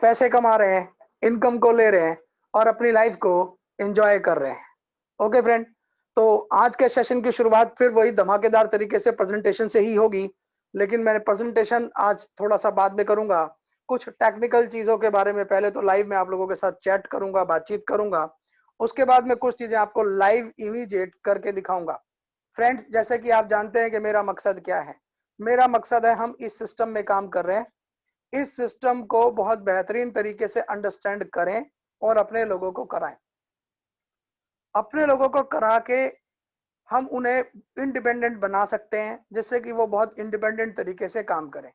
पैसे कमा रहे हैं, इनकम को ले रहे हैं और अपनी लाइफ को एंजॉय कर रहे हैं। ओके फ्रेंड, तो आज के सेशन की शुरुआत फिर वही धमाकेदार तरीके से प्रेजेंटेशन से ही होगी, लेकिन मैं प्रेजेंटेशन आज थोड़ा सा बाद में करूंगा। कुछ टेक्निकल चीजों के बारे में पहले तो लाइव में आप लोगों के साथ चैट करूंगा, बातचीत करूंगा। उसके बाद में कुछ चीजें आपको लाइव इमीडिएट करके दिखाऊंगा। फ्रेंड्स, जैसे कि आप जानते हैं कि मेरा मकसद क्या है। मेरा मकसद है, हम इस सिस्टम में काम कर रहे हैं, इस सिस्टम को बहुत बेहतरीन तरीके से अंडरस्टैंड करें और अपने लोगों को कराएं। अपने लोगों को करा के हम उन्हें इंडिपेंडेंट बना सकते हैं, जिससे कि वो बहुत इंडिपेंडेंट तरीके से काम करें।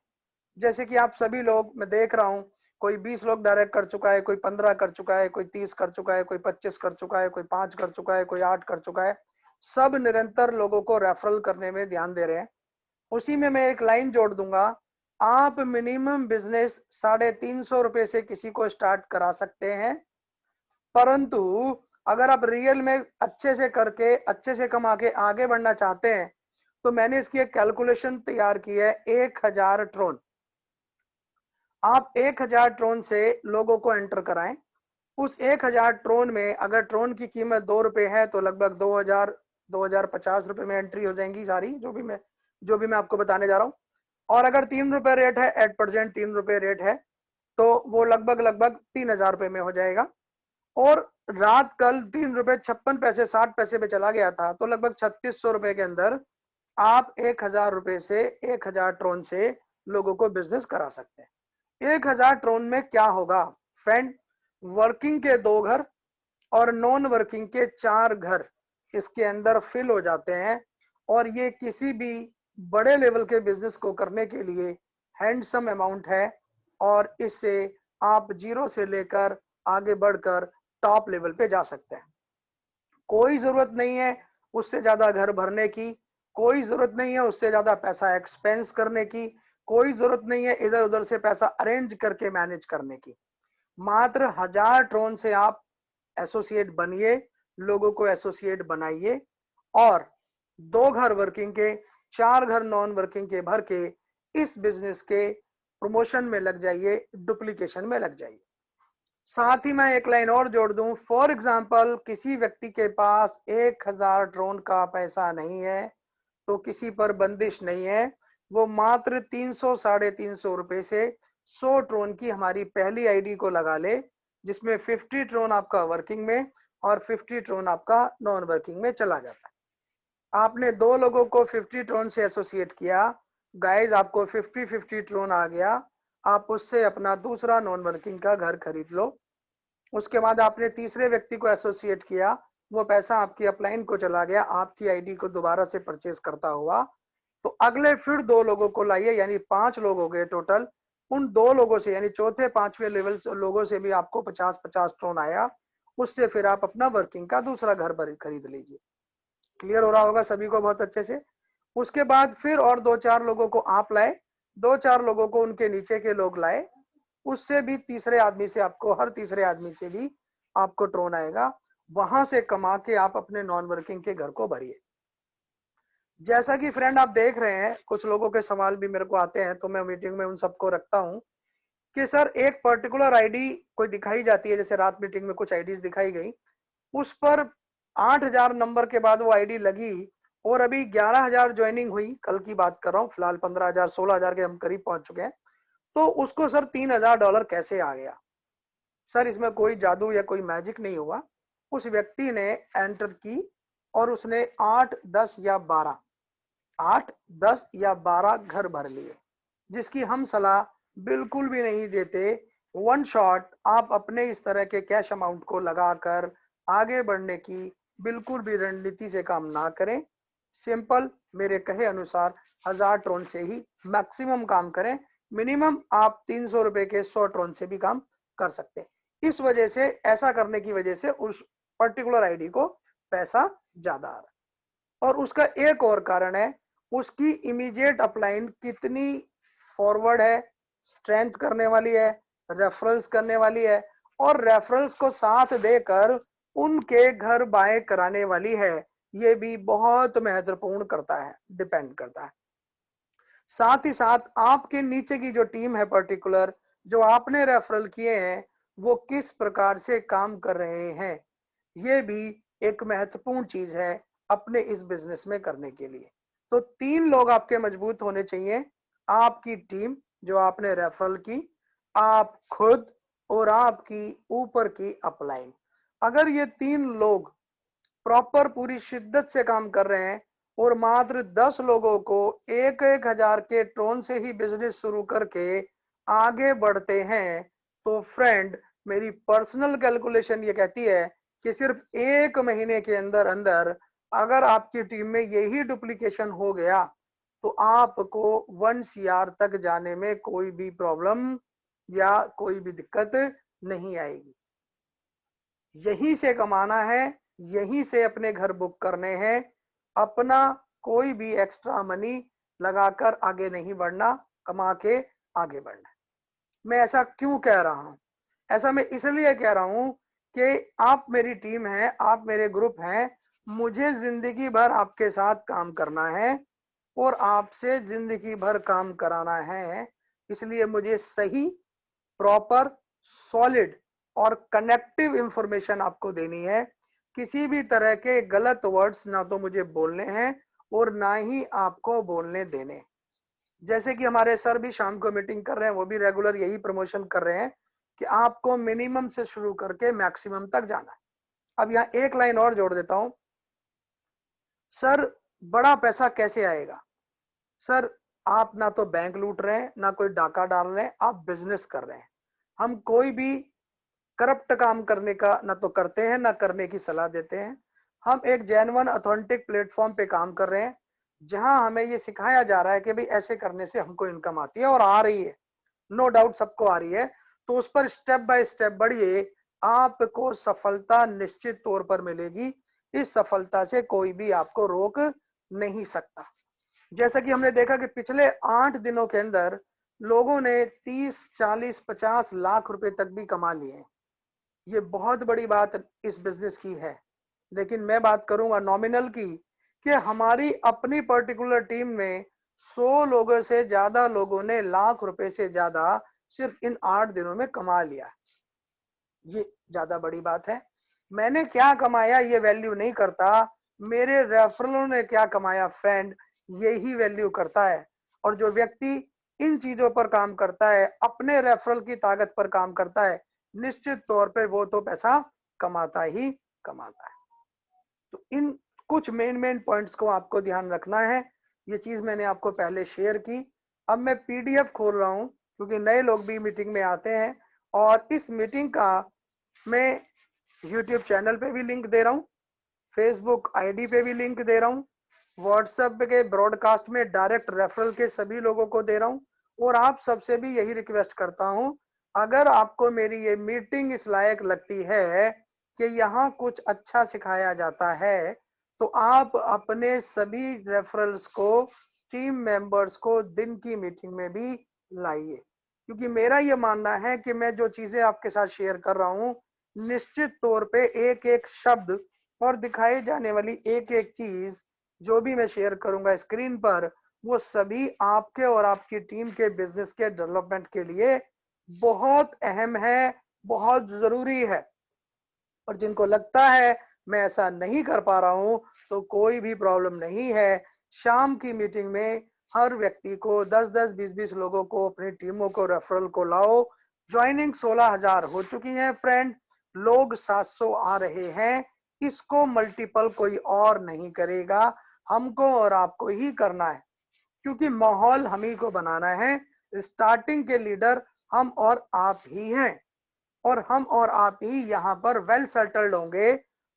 जैसे कि आप सभी लोग, मैं देख रहा हूँ, कोई 20 लोग डायरेक्ट कर चुका है, कोई 15 कर चुका है, कोई 30 कर चुका है, कोई 25 कर चुका है, कोई 5 कर चुका है, कोई 8 कर चुका है। सब निरंतर लोगों को रेफरल करने में ध्यान दे रहे हैं। उसी में मैं एक लाइन जोड़ दूंगा, आप मिनिमम बिजनेस 350 रुपए से किसी को स्टार्ट करा सकते हैं, परंतु अगर आप रियल में अच्छे से करके अच्छे से कमा के आगे बढ़ना चाहते हैं, तो मैंने इसकी एक कैलकुलेशन तैयार की है। 1000 ट्रोन, आप 1000 ट्रोन से लोगों को एंटर कराएं। उस 1000 ट्रोन में अगर ट्रोन की कीमत 2 रुपए है, तो लगभग 2050 रुपए में एंट्री हो जाएंगी सारी, जो भी मैं आपको बताने जा रहा हूँ। और अगर 3 रुपए रेट है, एट प्रेजेंट 3 रुपए रेट है, तो वो लगभग लगभग 3000 रुपए में हो जाएगा। और रात कल 3 रुपए 56 पैसे 60 पैसे पे चला गया था, तो लगभग 3600 रुपए के अंदर आप 1000 रुपए से 1000 ट्रोन से लोगों को बिजनेस करा सकते हैं। 1000 ट्रोन में क्या होगा फ्रेंड, वर्किंग के 2 घर और नॉन वर्किंग के 4 घर इसके अंदर फिल हो जाते हैं। और ये किसी भी बड़े लेवल के बिजनेस को करने के लिए हैंडसम अमाउंट है, और इससे आप जीरो से लेकर आगे बढ़कर टॉप लेवल पे जा सकते हैं। कोई जरूरत नहीं है उससे ज्यादा घर भरने की, कोई जरूरत नहीं है उससे ज्यादा पैसा एक्सपेंस करने की, कोई जरूरत नहीं है इधर उधर से पैसा अरेंज करके मैनेज करने की। मात्र 1000 ट्रोन से आप एसोसिएट बनिए, लोगों को एसोसिएट बनाइए, और 2 घर वर्किंग के 4 घर नॉन वर्किंग के भर के इस बिजनेस के प्रमोशन में लग जाइए, डुप्लीकेशन में लग जाइए। साथ ही मैं एक लाइन और जोड़ दूं, फॉर एग्जाम्पल किसी व्यक्ति के पास 1000 ड्रोन का पैसा नहीं है, तो किसी पर बंदिश नहीं है, वो मात्र 300 350 रुपए से 100 ड्रोन की हमारी पहली आईडी को लगा ले, जिसमें 50 ड्रोन आपका वर्किंग में और 50 ड्रोन आपका नॉन वर्किंग में चला जाता है। आपने 2 लोगों को 50 ड्रोन से एसोसिएट किया, गाइज आपको 50-50 ड्रोन आ गया। आप उससे अपना दूसरा नॉन वर्किंग का घर खरीद लो। उसके बाद आपने तीसरे व्यक्ति को एसोसिएट किया, वो पैसा आपकी अपलाइन को चला गया, आपकी आईडी को दोबारा से परचेज करता हुआ। तो अगले फिर 2 लोगों को लाइए, यानी 5 लोग हो गए टोटल। उन 2 लोगों से, यानी चौथे 5वें लेवल से लोगों से भी आपको 50-50 ट्रोन आया, उससे फिर आप अपना वर्किंग का दूसरा घर खरीद लीजिए। क्लियर हो रहा होगा सभी को बहुत अच्छे से। उसके बाद फिर और 2-4 लोगों को आप लाए, 2-4 लोगों को उनके नीचे के लोग लाए, उससे भी तीसरे आदमी से आपको, हर तीसरे आदमी से भी आपको ट्रोन आएगा। वहां से कमा के आप अपने नॉन वर्किंग के घर को भरिए। जैसा कि फ्रेंड आप देख रहे हैं, कुछ लोगों के सवाल भी मेरे को आते हैं, तो मैं मीटिंग में उन सबको रखता हूं कि सर एक पर्टिकुलर आईडी कोई दिखाई जाती है, जैसे रात मीटिंग में कुछ आईडीज दिखाई गई, उस पर 8000 नंबर के बाद वो आईडी लगी, और अभी 11000 ज्वाइनिंग हुई, कल की बात कर रहा हूँ, फिलहाल 15000 16000 के हम करीब पहुंच चुके हैं। तो उसको सर $3000 कैसे आ गया? सर इसमें कोई जादू या कोई मैजिक नहीं हुआ। उस व्यक्ति ने एंटर की और उसने 8 10 या 12 घर भर लिए, जिसकी हम सलाह बिल्कुल भी नहीं देते। वन शॉट आप अपने इस तरह के कैश अमाउंट को लगाकर आगे बढ़ने की बिल्कुल भी रणनीति से काम ना करें। सिंपल मेरे कहे अनुसार 1000 ट्रोन से ही मैक्सिमम काम करें। मिनिमम आप 300 रुपए के 100 ट्रोन से भी काम कर सकते हैं। इस वजह से, ऐसा करने की वजह से उस पर्टिकुलर आईडी को पैसा ज्यादा आ रहा है। और उसका एक और कारण है, उसकी इमीडिएट अपलाइन कितनी फॉरवर्ड है, स्ट्रेंथ करने वाली है, रेफरल्स करने वाली है, और रेफरल्स को साथ देकर उनके घर बाय कराने वाली है। ये भी बहुत महत्वपूर्ण करता है, डिपेंड करता है। साथ ही साथ आपके नीचे की जो टीम है पर्टिकुलर, जो आपने रेफरल किए हैं वो किस प्रकार से काम कर रहे हैं, ये भी एक महत्वपूर्ण चीज है अपने इस बिजनेस में करने के लिए। तो 3 लोग आपके मजबूत होने चाहिए, आपकी टीम जो आपने रेफरल की, आप खुद, और आपकी ऊपर की अपलाइन। अगर ये 3 लोग प्रॉपर पूरी शिद्दत से काम कर रहे हैं और मात्र 10 लोगों को 1,000 के टोन से ही बिजनेस शुरू करके आगे बढ़ते हैं, तो फ्रेंड मेरी पर्सनल कैलकुलेशन ये कहती है कि सिर्फ 1 महीने के अंदर अंदर अगर आपकी टीम में यही डुप्लीकेशन हो गया तो आपको 1 CR तक जाने में कोई भी प्रॉब्लम या कोई भी दिक्कत नहीं आएगी। यहीं से कमाना है, यहीं से अपने घर बुक करने हैं, अपना कोई भी एक्स्ट्रा मनी लगाकर आगे नहीं बढ़ना, कमा के आगे बढ़ना है। मैं ऐसा क्यों कह रहा हूं? ऐसा मैं इसलिए कह रहा हूं कि आप मेरी टीम है, आप मेरे ग्रुप हैं, मुझे जिंदगी भर आपके साथ काम करना है और आपसे जिंदगी भर काम कराना है। इसलिए मुझे सही, प्रॉपर, सॉलिड और कनेक्टिव इंफॉर्मेशन आपको देनी है। किसी भी तरह के गलत वर्ड्स ना तो मुझे बोलने हैं और ना ही आपको बोलने देने। जैसे कि हमारे सर भी शाम को मीटिंग कर रहे हैं, वो भी रेगुलर यही प्रमोशन कर रहे हैं कि आपको मिनिमम से शुरू करके मैक्सिमम तक जाना है। अब यहाँ एक लाइन और जोड़ देता हूं, सर बड़ा पैसा कैसे आएगा? सर आप ना तो बैंक लूट रहे हैं, ना कोई डाका डाल रहे हैं, आप बिजनेस कर रहे हैं। हम कोई भी करप्ट काम करने का ना तो करते हैं, ना करने की सलाह देते हैं। हम एक जेन्युइन ऑथेंटिक प्लेटफॉर्म पे काम कर रहे हैं जहां हमें ये सिखाया जा रहा है कि भाई ऐसे करने से हमको इनकम आती है और आ रही है, नो डाउट सबको आ रही है। तो उस पर स्टेप बाय स्टेप बढ़िए, आपको सफलता निश्चित तौर पर मिलेगी। इस सफलता से कोई भी आपको रोक नहीं सकता। जैसा कि हमने देखा कि पिछले 8 दिनों के अंदर लोगों ने 30, 40, 50 लाख रुपए तक भी कमा लिए। ये बहुत बड़ी बात इस बिजनेस की है। लेकिन मैं बात करूंगा नॉमिनल की, कि हमारी अपनी पर्टिकुलर टीम में 100 लोगों से ज्यादा लोगों ने लाख रुपए से ज्यादा सिर्फ इन 8 दिनों में कमा लिया। ये ज्यादा बड़ी बात है। मैंने क्या कमाया ये वैल्यू नहीं करता, मेरे रेफरलों ने क्या कमाया फ्रेंड, यही वैल्यू करता है। और जो व्यक्ति इन चीजों पर काम करता है, अपने रेफरल की ताकत पर काम करता है, निश्चित तौर पर वो तो पैसा कमाता ही कमाता है। तो इन कुछ मेन पॉइंट्स को आपको ध्यान रखना है। ये चीज मैंने आपको पहले शेयर की। अब मैं पीडीएफ खोल रहा हूं क्योंकि नए लोग भी मीटिंग में आते हैं, और इस मीटिंग का मैं यूट्यूब चैनल पे भी लिंक दे रहा हूँ, फेसबुक आईडी पे भी लिंक दे रहा हूँ, व्हाट्सएप के ब्रॉडकास्ट में डायरेक्ट रेफरल के सभी लोगों को दे रहा हूँ। और आप सबसे भी यही रिक्वेस्ट करता हूँ, अगर आपको मेरी ये मीटिंग इस लायक लगती है कि यहाँ कुछ अच्छा सिखाया जाता है, तो आप अपने सभी रेफरल्स को, टीम मेंबर्स को दिन की मीटिंग में भी लाइए। क्योंकि मेरा ये मानना है कि मैं जो चीजें आपके साथ शेयर कर रहा हूँ, निश्चित तौर पे एक एक शब्द और दिखाई जाने वाली एक एक चीज जो भी मैं शेयर करूंगा स्क्रीन पर, वो सभी आपके और आपकी टीम के बिजनेस के डेवलपमेंट के लिए बहुत अहम है, बहुत जरूरी है। और जिनको लगता है मैं ऐसा नहीं कर पा रहा हूं, तो कोई भी प्रॉब्लम नहीं है। शाम की मीटिंग में हर व्यक्ति को 10-10, 20-20 लोगों को, अपनी टीमों को, रेफरल को लाओ। ज्वाइनिंग 16,000 हो चुकी है फ्रेंड, लोग 700 आ रहे हैं। इसको मल्टीपल कोई और नहीं करेगा, हमको और आपको ही करना है। क्योंकि माहौल हम ही को बनाना है, स्टार्टिंग के लीडर हम और आप ही हैं, और हम और आप ही यहाँ पर वेल सेटल्ड होंगे,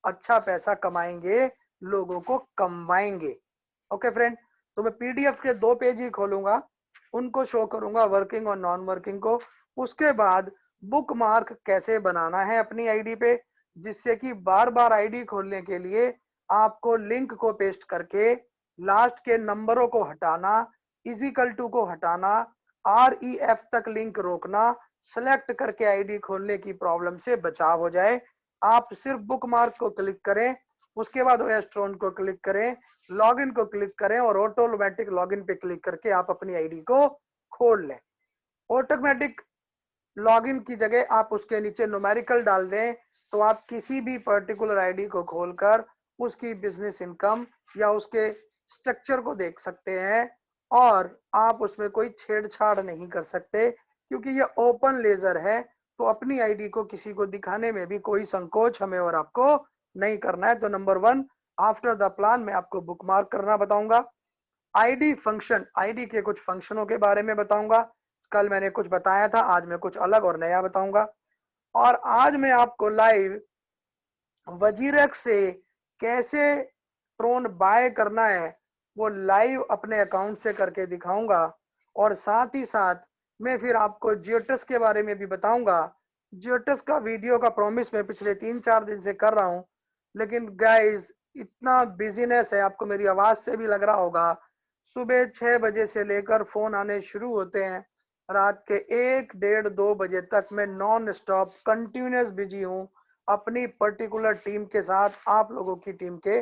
अच्छा पैसा कमाएंगे, लोगों को कमवाएंगे। ओके फ्रेंड, तो मैं पीडीएफ के 2 पेज ही खोलूंगा, उनको शो करूंगा, वर्किंग और नॉन वर्किंग को। उसके बाद बुक मार्क कैसे बनाना है अपनी आईडी पे, जिससे कि बार बार आईडी खोलने के लिए आपको लिंक को पेस्ट करके लास्ट के नंबरों को हटाना, इजिकल टू को हटाना, REF तक लिंक रोकना, सेलेक्ट करके आईडी खोलने की प्रॉब्लम से बचाव हो जाए। आप सिर्फ बुक मार्क को क्लिक करें, उसके बाद ओएस्ट्रोन को क्लिक करें, लॉगिन को क्लिक करें और ऑटोमेटिक लॉगिन पे क्लिक करके आप अपनी आईडी को खोल लें। ऑटोमेटिक लॉगिन की जगह आप उसके नीचे न्यूमेरिकल डाल दें, तो आप किसी भी पर्टिकुलर आईडी को खोलकर उसकी बिजनेस इनकम या उसके स्ट्रक्चर को देख सकते हैं, और आप उसमें कोई छेड़छाड़ नहीं कर सकते, क्योंकि ये ओपन लेजर है। तो अपनी आईडी को किसी को दिखाने में भी कोई संकोच हमें और आपको नहीं करना है। तो नंबर 1, आफ्टर द प्लान मैं आपको बुकमार्क करना बताऊंगा। आईडी फंक्शन, आईडी के कुछ फंक्शनों के बारे में बताऊंगा। कल मैंने कुछ बताया था, आज मैं कुछ अलग और नया बताऊंगा। और आज मैं आपको लाइव वजीरेक्स से कैसे ट्रोन बाय करना है वो लाइव अपने अकाउंट से करके दिखाऊंगा। और साथ ही साथ मैं फिर आपको जियोटस के बारे में भी बताऊंगा। जियोटस का वीडियो का प्रॉमिस मैं पिछले 3-4 दिन से कर रहा हूं, लेकिन गाइस इतना बिजीनेस है, आपको मेरी आवाज से भी लग रहा होगा। सुबह 6 बजे से लेकर फोन आने शुरू होते हैं, रात के 1, 1:30, 2 बजे तक मैं नॉन स्टॉप कंटिन्यूस बिजी हूँ अपनी पर्टिकुलर टीम के साथ, आप लोगों की टीम के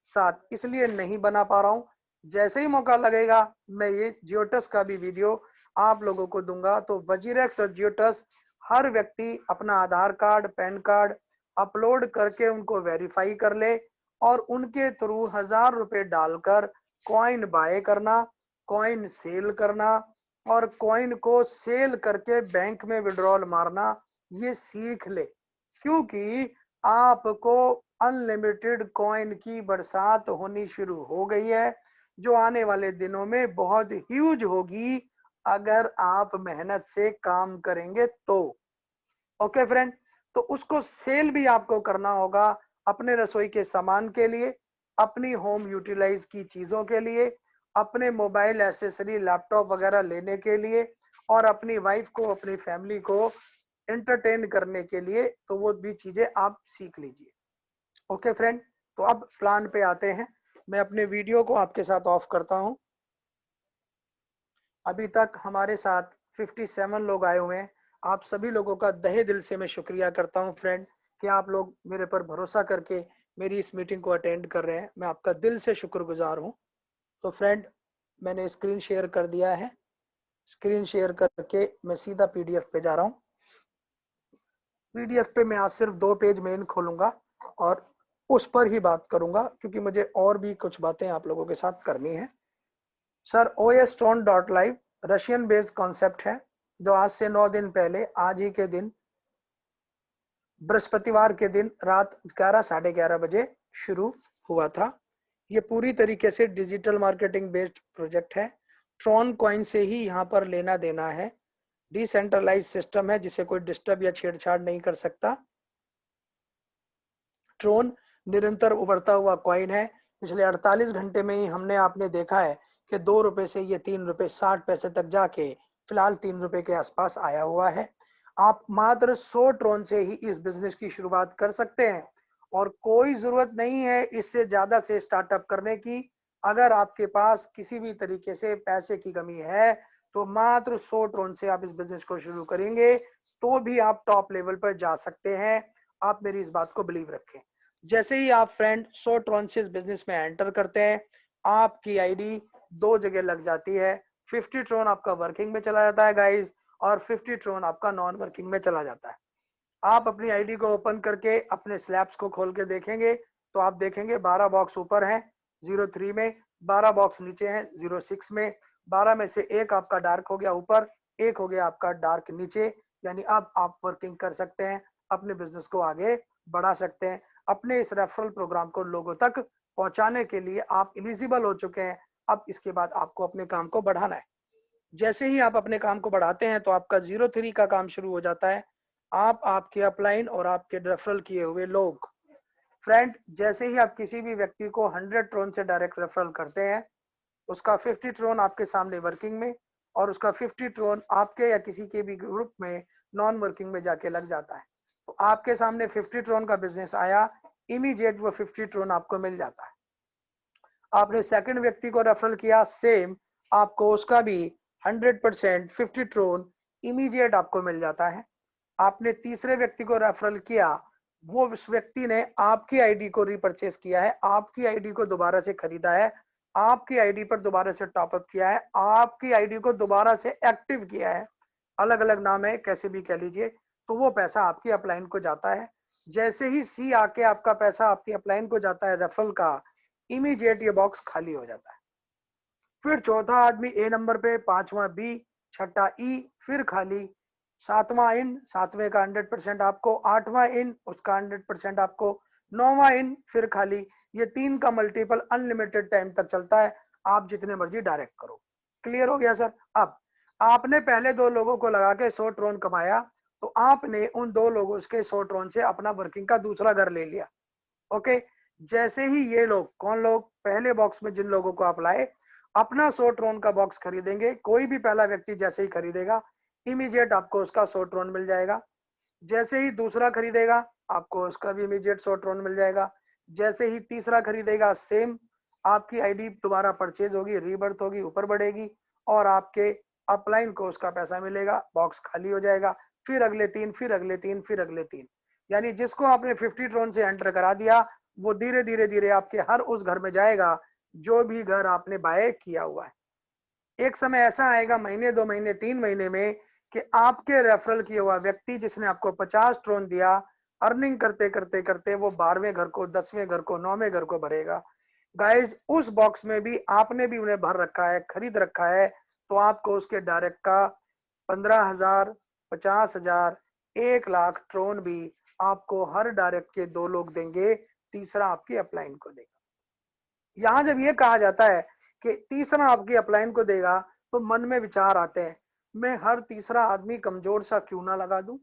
साथ, इसलिए नहीं बना पा रहा हूं। जैसे ही मौका लगेगा मैं ये जियोटस का भी वीडियो आप लोगों को दूंगा। तो वजीरेक्स और जियोटस, हर व्यक्ति अपना आधार कार्ड, पैन कार्ड अपलोड करके उनको वेरीफाई कर ले, और उनके थ्रू 1000 रुपए डालकर कॉइन बाय करना, कॉइन सेल करना, और कॉइन को सेल करके बैंक में विड्रॉल मारना, ये सीख ले। क्योंकि आपको अनलिमिटेड कॉइन की बरसात होनी शुरू हो गई है, जो आने वाले दिनों में बहुत ह्यूज होगी अगर आप मेहनत से काम करेंगे तो। ओके फ्रेंड, तो उसको सेल भी आपको करना होगा अपने रसोई के सामान के लिए, अपनी होम यूटिलाइज की चीजों के लिए, अपने मोबाइल एसेसरी, लैपटॉप वगैरह लेने के लिए, और अपनी वाइफ को, अपनी फैमिली को एंटरटेन करने के लिए। तो वो भी चीजें आप सीख लीजिए। ओके फ्रेंड, तो अब प्लान पे आते हैं। मैं अपने वीडियो को आपके साथ ऑफ करता हूं। अभी तक हमारे साथ 57 लोग आए हुए हैं। आप सभी लोगों का तहे दिल से मैं शुक्रिया करता हूं फ्रेंड, कि आप लोग मेरे पर भरोसा करके मेरी इस मीटिंग को अटेंड कर रहे हैं। मैं आपका दिल से शुक्रगुजार हूं। तो फ्रेंड, मैंने स्क्रीन शेयर कर दिया है। स्क्रीन शेयर करके मैं सीधा पीडीएफ पे जा रहा हूं। पीडीएफ पे मैं आज सिर्फ 2 पेज मेन खोलूंगा और उस पर ही बात करूंगा, क्योंकि मुझे और भी कुछ बातें आप लोगों के साथ करनी है। Sir, OSTrone.live Russian based concept है, जो आज से 9 दिन पहले, आज ही के दिन, बृहस्पतिवार के दिन रात 11, 11:30 बजे शुरू हुआ था। ये पूरी तरीके से डिजिटल मार्केटिंग बेस्ड प्रोजेक्ट है। ट्रॉन कॉइन से ही यहाँ पर लेना देना है। डिसेंट्रलाइज सिस्टम है, जिसे कोई डिस्टर्ब या छेड़छाड़ नहीं कर सकता। ट्रोन निरंतर उभरता हुआ कॉइन है। पिछले 48 घंटे में ही हमने, आपने देखा है कि 2 रुपए से ये 3 रुपए 60 पैसे तक जाके फिलहाल 3 रुपए के आसपास आया हुआ है। आप मात्र 100 ट्रोन से ही इस बिजनेस की शुरुआत कर सकते हैं, और कोई जरूरत नहीं है इससे ज्यादा से स्टार्टअप करने की। अगर आपके पास किसी भी तरीके से पैसे की कमी है, तो मात्र 100 ट्रोन से आप इस बिजनेस को शुरू करेंगे तो भी आप टॉप लेवल पर जा सकते हैं। आप मेरी इस बात को बिलीव रखें। जैसे ही आप फ्रेंड 100 ट्रोन से इस बिजनेस में एंटर करते हैं, आपकी आईडी 2 जगह लग जाती है। 50 ट्रोन आपका वर्किंग में चला जाता है गाइस, और 50 ट्रोन आपका नॉन वर्किंग में चला जाता है। आप अपनी आईडी को ओपन करके अपने स्लैब्स को खोल के देखेंगे, तो आप देखेंगे 12 बॉक्स ऊपर है 03 में, 12 बॉक्स नीचे हैं 06 में। 12 में से एक आपका डार्क हो गया ऊपर, एक हो गया आपका डार्क नीचे। यानी अब आप वर्किंग कर सकते हैं, अपने बिजनेस को आगे बढ़ा सकते हैं। अपने इस रेफरल प्रोग्राम को लोगों तक पहुंचाने के लिए आप एलिजिबल हो चुके हैं। अब इसके बाद आपको अपने काम को बढ़ाना है। जैसे ही आप अपने काम को बढ़ाते हैं, तो आपका 03 का काम शुरू हो जाता है। आप, आपके अपलाइन और आपके रेफरल किए हुए लोग, फ्रेंड, जैसे ही आप किसी भी व्यक्ति को 100 ट्रोन से डायरेक्ट रेफरल करते हैं, उसका 50 ट्रोन आपके सामने वर्किंग में, और उसका 50 ट्रोन आपके या किसी के भी ग्रुप में नॉन वर्किंग में जाके लग जाता है। तो आपके सामने 50 ट्रोन का बिजनेस आया, इमीडिएट वो 50 ट्रोन आपको मिल जाता है। आपने सेकंड व्यक्ति को रेफरल किया, सेम, आपको उसका भी 100% 50 ट्रोन इमीडिएट आपको मिल जाता है। आपने तीसरे व्यक्ति को रेफरल किया, वो उस व्यक्ति ने आपकी आईडी को रिपर्चेस किया है, आपकी आईडी को दोबारा से खरीदा है, आपकी आईडी पर दोबारा से टॉपअप किया है, आपकी आईडी को दोबारा से एक्टिव किया है। अलग अलग नाम है, कैसे भी कह लीजिए, तो वो पैसा आपकी अपलाइन को जाता है। जैसे ही सी आके आपका पैसा आपकी अपलाइन को जाता है रेफरल का, इमीडिएट ये बॉक्स खाली हो जाता है। फिर चौथा आदमी ए नंबर पे, पांचवा बी, छठा ई, फिर खाली, सातवां इन, सातवें का 100% आपको, आठवां इन, उसका 100% आपको, नौवां इन, फिर खाली। ये 3 का मल्टीपल अनलिमिटेड टाइम तक चलता है, आप जितने मर्जी डायरेक्ट करो। क्लियर हो गया सर? अब आपने पहले 2 लोगों को लगा के 100 ट्रोन कमाया, तो आपने उन 2 लोगों के 100 ट्रोन से अपना वर्किंग का दूसरा घर ले लिया। ओके, जैसे ही ये लोग, कौन लोग, पहले बॉक्स में जिन लोगों को आप लाए, अपना 100 ट्रोन का बॉक्स खरीदेंगे, कोई भी पहला व्यक्ति जैसे ही खरीदेगा, इमीडिएट आपको उसका 100 ट्रोन मिल जाएगा। जैसे ही दूसरा खरीदेगा, आपको उसका भी इमीडिएट 100 ट्रोन मिल जाएगा। जैसे ही तीसरा खरीदेगा, सेम, आपकी आईडी दोबारा परचेज होगी, रीबर्थ होगी, ऊपर बढ़ेगी, और आपके अपलाइन को उसका पैसा मिलेगा, बॉक्स खाली हो जाएगा। फिर अगले 3, फिर अगले 3, फिर अगले 3, यानी जिसको आपने 50 ट्रोन से एंटर करा दिया, वो धीरे धीरे धीरे आपके हर उस घर में जाएगा जो भी घर आपने बाय किया हुआ है। एक समय ऐसा आएगा, महीने, 2 महीने, 3 महीने में, कि आपके रेफरल किया हुआ व्यक्ति जिसने आपको 50 ट्रोन दिया, अर्निंग करते करते करते वो 12वें घर को, 10वें घर को, 9वें घर को भरेगा। गाइज, उस बॉक्स में भी आपने भी उन्हें भर रखा है, खरीद रखा है, तो आपको उसके डायरेक्ट का 15,000, 50,000, 1 लाख ट्रोन भी आपको हर डायरेक्ट के 2 लोग देंगे, तीसरा आपकी अपलाइन को देगा। यहां जब ये कहा जाता है कि तीसरा आपकी अपलाइन को देगा, तो मन में विचार आते हैं, मैं हर तीसरा आदमी कमजोर सा क्यों ना लगा दूं,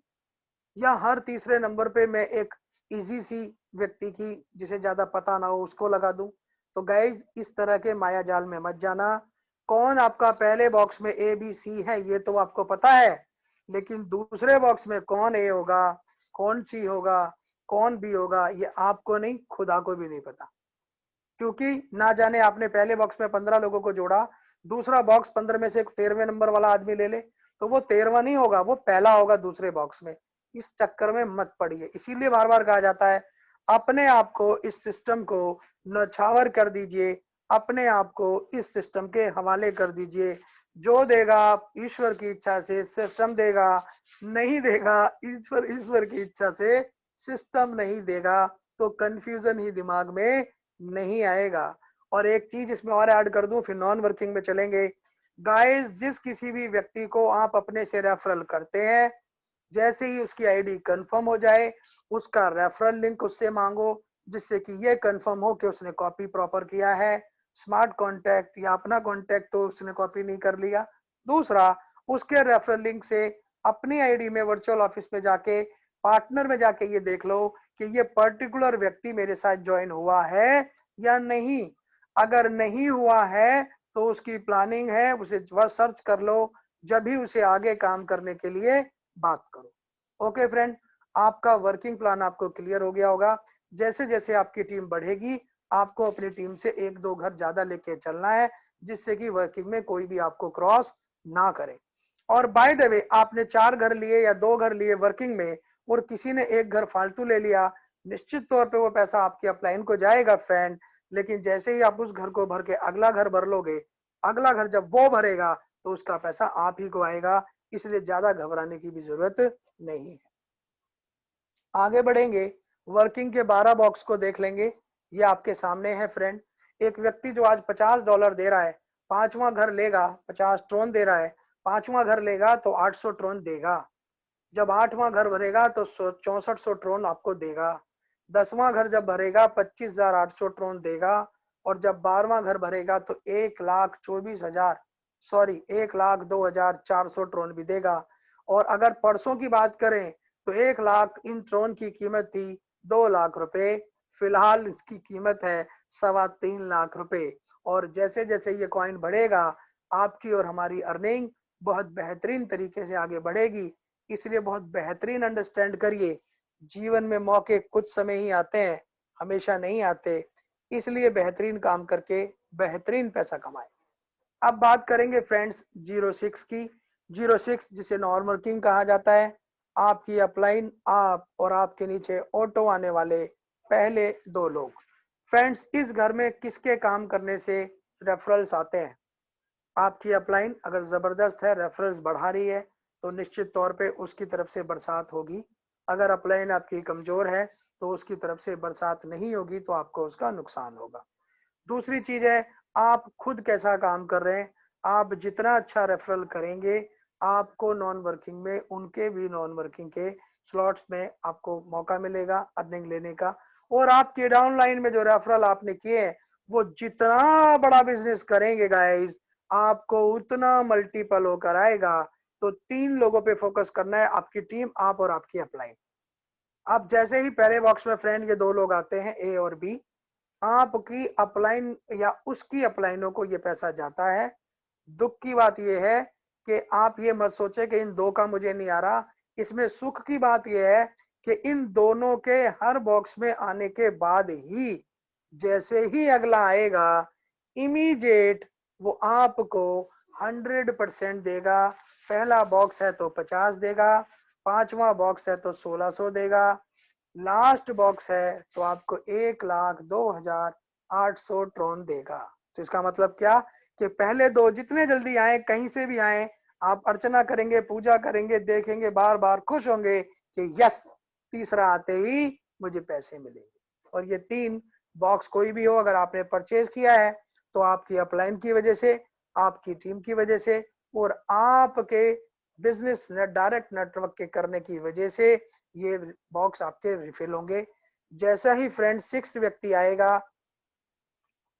या हर तीसरे नंबर पे मैं एक इजी सी व्यक्ति की, जिसे ज्यादा पता ना हो, उसको लगा दूं। तो गाइज, इस तरह के माया जाल में मत जाना। कौन आपका पहले बॉक्स में ए बी सी है ये तो आपको पता है, लेकिन दूसरे बॉक्स में कौन ए होगा, कौन सी होगा, कौन बी होगा, ये आपको नहीं, खुदा को भी नहीं पता। क्योंकि ना जाने आपने पहले बॉक्स में 15 लोगों को जोड़ा, दूसरा बॉक्स 15 में से 13वें नंबर वाला आदमी ले ले, तो वो 13वां नहीं होगा, वो पहला होगा दूसरे बॉक्स में। इस चक्कर में मत पड़िए। इसीलिए बार बार कहा जाता है, अपने आप को, इस सिस्टम को नछावर कर दीजिए, अपने आप को इस सिस्टम के हवाले कर दीजिए। जो देगा ईश्वर की इच्छा से सिस्टम देगा, नहीं देगा ईश्वर ईश्वर की इच्छा से सिस्टम नहीं देगा। तो कंफ्यूजन ही दिमाग में नहीं आएगा। और एक चीज इसमें और ऐड कर दूं, फिर नॉन वर्किंग में चलेंगे। गाइस, जिस किसी भी व्यक्ति को आप अपने से रेफरल करते हैं, जैसे ही उसकी आईडी कंफर्म हो जाए, उसका रेफरल लिंक उससे मांगो, जिससे कि ये कंफर्म हो कि उसने कॉपी प्रॉपर किया है। स्मार्ट कॉन्टैक्ट या अपना कॉन्टैक्ट तो उसने कॉपी नहीं कर लिया। दूसरा, उसके रेफरल लिंक से अपनी आईडी में वर्चुअल ऑफिस में जाके, पार्टनर में जाके ये देख लो कि ये पर्टिकुलर व्यक्ति मेरे साथ ज्वाइन हुआ है या नहीं। अगर नहीं हुआ है तो उसकी प्लानिंग है, उसे सर्च कर लो, जब भी उसे आगे काम करने के लिए बात करो। ओके फ्रेंड, आपका वर्किंग प्लान आपको क्लियर हो गया होगा। जैसे जैसे आपकी टीम बढ़ेगी, आपको अपनी टीम से 1-2 घर ज्यादा लेके चलना है, जिससे कि वर्किंग में कोई भी आपको क्रॉस ना करे। और बाय द वे, आपने 4 घर लिए या 2 घर लिए वर्किंग में, और किसी ने 1 घर फालतू ले लिया, निश्चित तौर पे वो पैसा आपकी अपलाइन को जाएगा फ्रेंड। लेकिन जैसे ही आप उस घर को भर के अगला घर भर लोगे, अगला घर जब वो भरेगा, तो उसका पैसा आप ही को आएगा। इसलिए ज्यादा घबराने की भी जरूरत नहीं है। आगे बढ़ेंगे, वर्किंग के 12 बॉक्स को देख लेंगे। ये आपके सामने है फ्रेंड। एक व्यक्ति जो आज $50 दे रहा है, पांचवा घर लेगा, 50 ट्रोन दे रहा है, पांचवा घर लेगा तो 800 ट्रोन देगा। जब 8वां घर भरेगा तो 6400 ट्रोन आपको देगा। 10वां घर जब भरेगा 25,800 ट्रोन देगा। और जब 12वां घर भरेगा तो 1,24,000, सॉरी 1,02,400 ट्रोन भी देगा। और अगर परसों की बात करें तो 1 लाख इन ट्रोन की कीमत थी 2 लाख रुपए, फिलहाल इसकी कीमत है 3.25 लाख रुपए। और जैसे जैसे ये कॉइन बढ़ेगा, आपकी और हमारी अर्निंग बहुत बेहतरीन तरीके से आगे बढ़ेगी। इसलिए बहुत बेहतरीन अंडरस्टैंड करिए, जीवन में मौके कुछ समय ही आते हैं, हमेशा नहीं आते। इसलिए बेहतरीन काम करके बेहतरीन पैसा कमाए। अब बात करेंगे फ्रेंड्स 06 की। 06 जिसे नॉन वर्किंग कहा जाता है, आपकी अपलाइन, आप और आपके नीचे ऑटो आने वाले पहले 2 लोग। फ्रेंड्स, इस घर में किसके काम करने से रेफरल्स आते हैं? आपकी अपलाइन अगर जबरदस्त है, रेफरल्स बढ़ा रही है, तो निश्चित तौर पे उसकी तरफ से बरसात होगी। अगर अपलाइन आपकी कमजोर है तो उसकी तरफ से बरसात नहीं होगी, तो आपको उसका नुकसान होगा। दूसरी चीज है, आप खुद कैसा काम कर रहे हैं। आप जितना अच्छा रेफरल करेंगे, आपको नॉन वर्किंग में उनके भी नॉन वर्किंग के स्लॉट्स में आपको मौका मिलेगा अर्निंग लेने का। और आपके डाउनलाइन में जो रेफरल आपने किए हैं, वो जितना बड़ा बिजनेस करेंगे गाइस, आपको उतना मल्टीपल होकर आएगा। तो 3 लोगों पे फोकस करना है, आपकी टीम, आप और आपकी अपलाइन। अब जैसे ही पहले बॉक्स में फ्रेंड ये 2 लोग आते हैं, ए और बी, आपकी अपलाइन या उसकी अपलाइनों को ये पैसा जाता है। दुख की बात ये है कि आप ये मत सोचे कि इन 2 का मुझे नहीं आ रहा। इसमें सुख की बात ये है कि इन दोनों के हर बॉक्स में आने के बाद ही, जैसे ही अगला आएगा, इमीडिएट वो आपको 100% देगा। पहला बॉक्स है तो 50 देगा, 5वां बॉक्स है तो 1600 देगा, लास्ट बॉक्स है तो आपको 1,02,800 ट्रोन देगा। तो इसका मतलब क्या कि पहले 2 जितने जल्दी आए, कहीं से भी आए, आप अर्चना करेंगे, पूजा करेंगे, देखेंगे, बार बार खुश होंगे कि यस, तीसरा आते ही मुझे पैसे मिलेंगे। और ये 3 बॉक्स कोई भी हो, अगर आपने परचेज किया है तो आपकी अपलाइन की वजह से, आपकी टीम की वजह से और आपके बिजनेस डायरेक्ट नेटवर्क के करने की वजह से ये बॉक्स आपके रिफिल होंगे। जैसा ही फ्रेंड 6th व्यक्ति आएगा,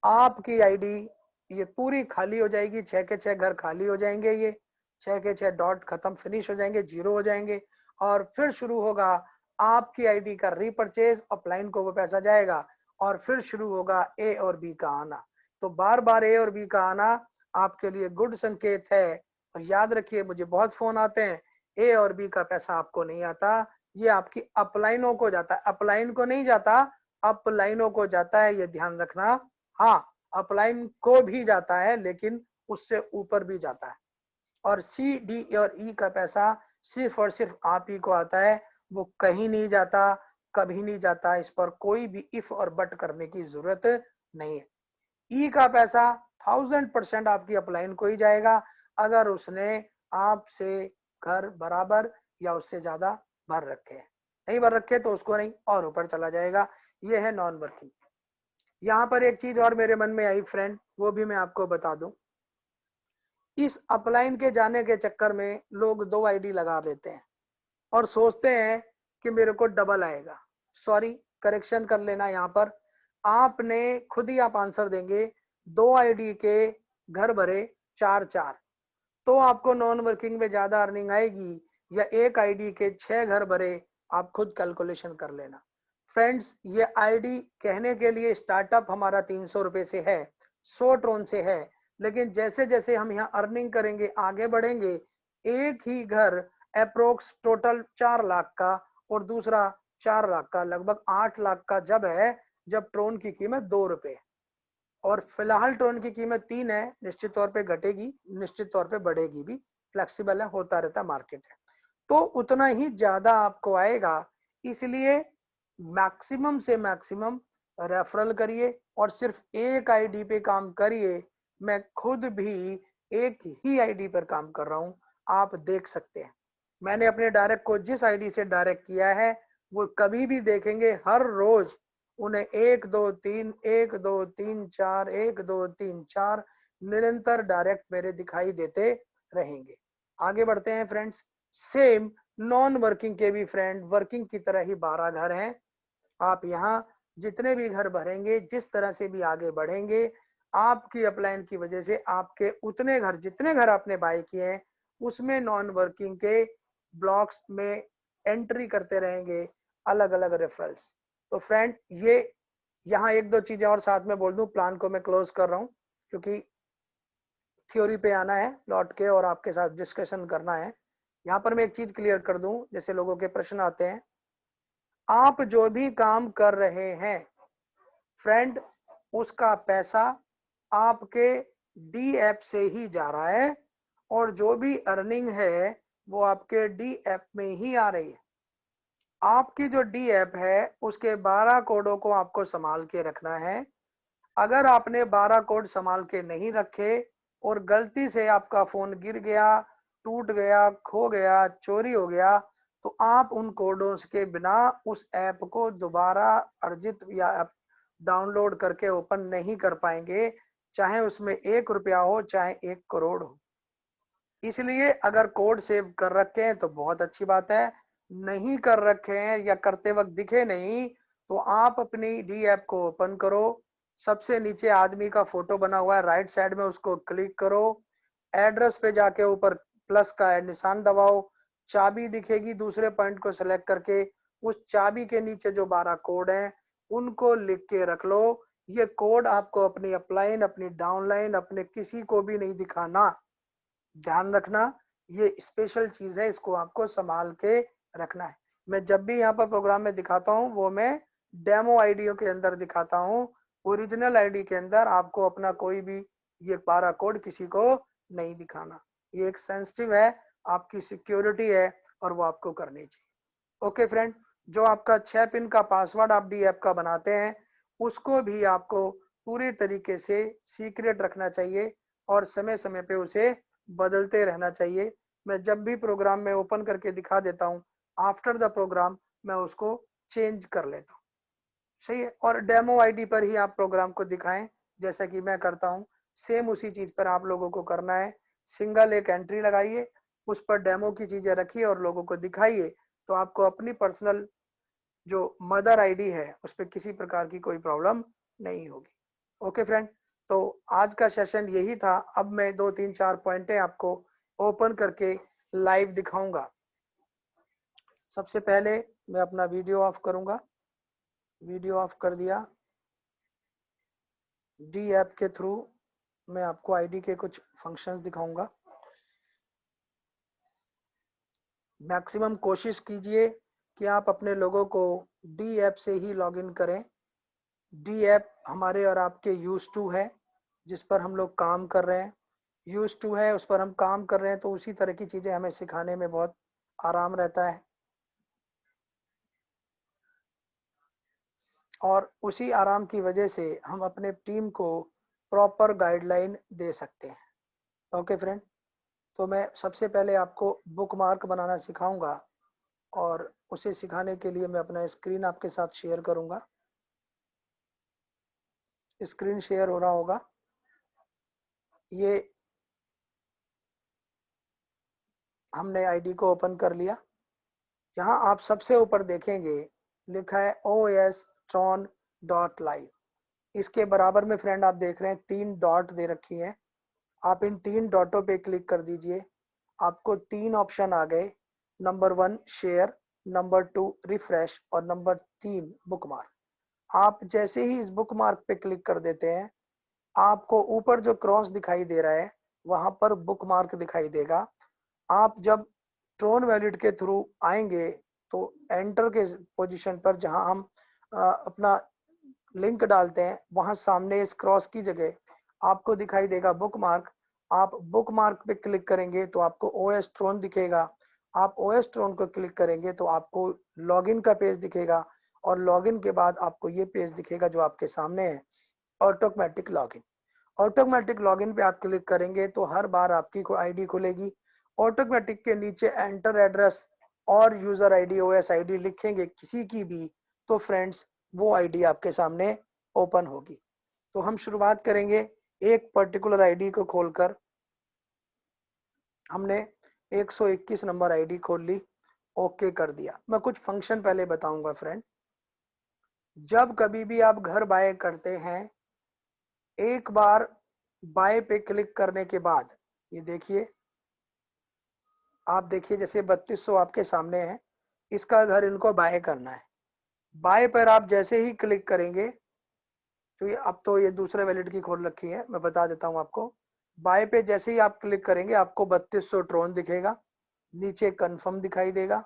आपकी आईडी ये पूरी खाली हो जाएगी। 6 के 6 घर खाली हो जाएंगे, ये 6 के 6 डॉट खत्म, फिनिश हो जाएंगे, 0 हो जाएंगे। और फिर शुरू होगा आपकी आईडी का रीपरचेज, अपलाइन को वो पैसा जाएगा और फिर शुरू होगा ए और बी का आना। तो बार बार ए और बी का आना आपके लिए गुड संकेत है। और याद रखिए, मुझे बहुत फोन आते हैं, ए और बी का पैसा आपको नहीं आता, ये आपकी अपलाइनों को जाता है। अपलाइन को नहीं जाता, अपलाइनों को जाता है, ये ध्यान रखना। हाँ, अपलाइन को भी जाता है, लेकिन उससे ऊपर भी जाता है। और सी, डी और ई का पैसा सिर्फ और सिर्फ आप ही को आता है, वो कहीं नहीं जाता, कभी नहीं जाता। इस पर कोई भी इफ और बट करने की जरूरत नहीं है। ई का पैसा 1000% आपकी अपलाइन को ही जाएगा, अगर उसने आपसे घर बराबर या उससे ज्यादा भर रखे हैं। नहीं भर रखे तो उसको नहीं, और ऊपर चला जाएगा। ये है नॉन वर्किंग। यहाँ पर एक चीज और मेरे मन में आई फ्रेंड, वो भी मैं आपको बता दूं। इस अपलाइन के जाने के चक्कर में लोग 2 आईडी लगा देते हैं और सोचते हैं कि मेरे को डबल आएगा। सॉरी, करेक्शन कर लेना। यहाँ पर आपने खुद ही आप आंसर देंगे, 2 आईडी के घर भरे 4-4, तो आपको नॉन वर्किंग में ज्यादा अर्निंग आएगी, या एक आईडी के 6 घर भरे, आप खुद कैलकुलेशन कर लेना। फ्रेंड्स, ये आईडी कहने के लिए स्टार्टअप हमारा 300 रुपए से है, 100 ट्रोन से है, लेकिन जैसे जैसे हम यहाँ अर्निंग करेंगे, आगे बढ़ेंगे, एक ही घर अप्रोक्स टोटल 4 लाख का और दूसरा 4 लाख का, लगभग 8 लाख का जब है, जब ट्रोन की कीमत 2 रुपए। और फिलहाल ट्रोन की कीमत 3 है, निश्चित तौर पे घटेगी, निश्चित तौर पे बढ़ेगी भी, फ्लेक्सिबल है, होता रहता मार्केट है। तो उतना ही ज्यादा आपको आएगा। इसलिए मैक्सिमम से मैक्सिमम रेफरल करिए और सिर्फ एक आईडी पे काम करिए। मैं खुद भी एक ही आईडी पर काम कर रहा हूं, आप देख सकते हैं। मैंने अपने डायरेक्ट को जिस आईडी से डायरेक्ट किया है, वो कभी भी देखेंगे हर रोज उन्हें 1 2 3 1 2 3 4 1 2 3 4 निरंतर डायरेक्ट मेरे दिखाई देते रहेंगे। आगे बढ़ते हैं फ्रेंड्स। सेम नॉन वर्किंग के भी फ्रेंड वर्किंग की तरह ही 12 घर हैं। आप यहाँ जितने भी घर भरेंगे, जिस तरह से भी आगे बढ़ेंगे, आपकी अपलाइन की वजह से आपके उतने घर, जितने घर आपने बाय किए हैं, उसमें नॉन वर्किंग के ब्लॉक्स में एंट्री करते रहेंगे अलग अलग रेफरल्स। तो फ्रेंड, ये यहाँ 1-2 चीजें और साथ में बोल दूं, प्लान को मैं क्लोज कर रहा हूँ, क्योंकि थ्योरी पे आना है लौट के और आपके साथ डिस्कशन करना है। यहाँ पर मैं एक चीज क्लियर कर दूं, जैसे लोगों के प्रश्न आते हैं। आप जो भी काम कर रहे हैं फ्रेंड, उसका पैसा आपके डी ऐप से ही जा रहा है, और जो भी अर्निंग है वो आपके डी ऐप में ही आ रही है। आपकी जो डी ऐप है उसके 12 कोडों को आपको संभाल के रखना है। अगर आपने 12 कोड संभाल के नहीं रखे और गलती से आपका फोन गिर गया, टूट गया, खो गया, चोरी हो गया, तो आप उन कोडों के बिना उस ऐप को दोबारा अर्जित या डाउनलोड करके ओपन नहीं कर पाएंगे, चाहे उसमें 1 रुपया हो चाहे 1 करोड़ हो। इसलिए अगर कोड सेव कर रखे हैं तो बहुत अच्छी बात है, नहीं कर रखे हैं या करते वक्त दिखे नहीं तो आप अपनी डी ऐप को ओपन करो। सबसे नीचे आदमी का फोटो बना हुआ है राइट साइड में, उसको क्लिक करो। एड्रेस पे जाके ऊपर प्लस का निशान दबाओ, चाबी दिखेगी, दूसरे पॉइंट को सिलेक्ट करके उस चाबी के नीचे जो 12 कोड हैं उनको लिख के रख लो। ये कोड आपको अपनी अपलाइन, अपनी डाउनलाइन, अपने किसी को भी नहीं दिखाना। ध्यान रखना, ये स्पेशल चीज है, इसको आपको संभाल के रखना है। मैं जब भी यहाँ पर प्रोग्राम में दिखाता हूँ वो मैं डेमो आईडी के अंदर दिखाता हूँ, ओरिजिनल आईडी के अंदर आपको अपना कोई भी ये 12 कोड किसी को नहीं दिखाना। ये एक सेंसिटिव है, आपकी सिक्योरिटी है और वो आपको करनी चाहिए। ओके फ्रेंड, जो आपका 6 पिन का पासवर्ड आप डी ऐप का बनाते हैं उसको भी आपको पूरी तरीके से सीक्रेट रखना चाहिए और समय समय पे उसे बदलते रहना चाहिए। मैं जब भी प्रोग्राम में ओपन करके दिखा देता हूँ, आफ्टर द प्रोग्राम मैं उसको चेंज कर लेता हूँ। सही है, और डेमो आईडी पर ही आप प्रोग्राम को दिखाएं जैसा कि मैं करता हूँ, सेम उसी चीज पर आप लोगों को करना है। सिंगल एक एंट्री लगाइए, उस पर डेमो की चीजें रखिए और लोगों को दिखाइए, तो आपको अपनी पर्सनल जो मदर आईडी है उस पर किसी प्रकार की कोई प्रॉब्लम नहीं होगी। ओके फ्रेंड, तो आज का सेशन यही था। अब मैं 2 3 4 पॉइंटें आपको ओपन करके लाइव दिखाऊंगा। सबसे पहले मैं अपना वीडियो ऑफ करूंगा, वीडियो ऑफ कर दिया। डी ऐप के थ्रू मैं आपको आईडी के कुछ फंक्शंस दिखाऊंगा। मैक्सिमम कोशिश कीजिए कि आप अपने लोगों को डी ऐप से ही लॉगिन करें। डी ऐप हमारे और आपके यूज टू है, जिस पर हम लोग काम कर रहे हैं, यूज टू है, उस पर हम काम कर रहे हैं, तो उसी तरह की चीजें हमें सिखाने में बहुत आराम रहता है और उसी आराम की वजह से हम अपने टीम को प्रॉपर गाइडलाइन दे सकते हैं। ओके फ्रेंड, तो मैं सबसे पहले आपको बुकमार्क बनाना सिखाऊंगा और उसे सिखाने के लिए मैं अपना स्क्रीन आपके साथ शेयर करूंगा। स्क्रीन शेयर हो रहा होगा। ये हमने आईडी को ओपन कर लिया। यहाँ आप सबसे ऊपर देखेंगे लिखा है OS-tron.live। इसके बराबर में फ्रेंड आप देख रहे हैं 3 डॉट दे रखी है। आप इन 3 डॉटों पे क्लिक कर दीजिए, आपको 3 ऑप्शन आ गए। नंबर 1 शेयर, नंबर 2 रिफ्रेश और नंबर 3 बुकमार्क। आप जैसे ही इस बुकमार्क पे क्लिक कर देते हैं, आपको ऊपर जो क्रॉस दिखाई दे रहा है वहां पर बुकमार्क दिखाई देगा। आप जब ट्रोन वैलिड के थ्रू आएंगे तो एंटर के पोजीशन पर जहां हम अपना लिंक डालते हैं वहां सामने इस क्रॉस की जगह आपको दिखाई देगा बुकमार्क। आप बुकमार्क पे क्लिक करेंगे तो आपको ओएस ट्रोन दिखेगा। आप ओएस ट्रोन को क्लिक करेंगे तो आपको लॉगिन का पेज दिखेगा और लॉगिन के बाद आपको ये पेज दिखेगा जो आपके सामने है, ऑटोमेटिक लॉगिन। ऑटोमेटिक लॉगिन पे आप क्लिक करेंगे तो हर बार आपकी आईडी खुलेगी। ऑटोमेटिक के नीचे एंटर एड्रेस और यूजर आईडी, ओएस आईडी लिखेंगे किसी की भी, तो फ्रेंड्स वो आईडी आपके सामने ओपन होगी। तो हम शुरुआत करेंगे एक पर्टिकुलर आईडी को खोलकर। हमने 121 नंबर आईडी खोल ली, ओके कर दिया। मैं कुछ फंक्शन पहले बताऊंगा फ्रेंड। जब कभी भी आप घर बाय करते हैं, एक बार बाय पे क्लिक करने के बाद ये देखिए, आप देखिए जैसे 3200 आपके सामने है, इसका घर इनको बाय करना है। बाय पर आप जैसे ही क्लिक करेंगे तो ये अब तो ये दूसरे वैलिड की खोल रखी है, मैं बता देता हूं आपको। बाय पे जैसे ही आप क्लिक करेंगे आपको 3200 ट्रोन दिखेगा, नीचे कंफर्म दिखाई देगा।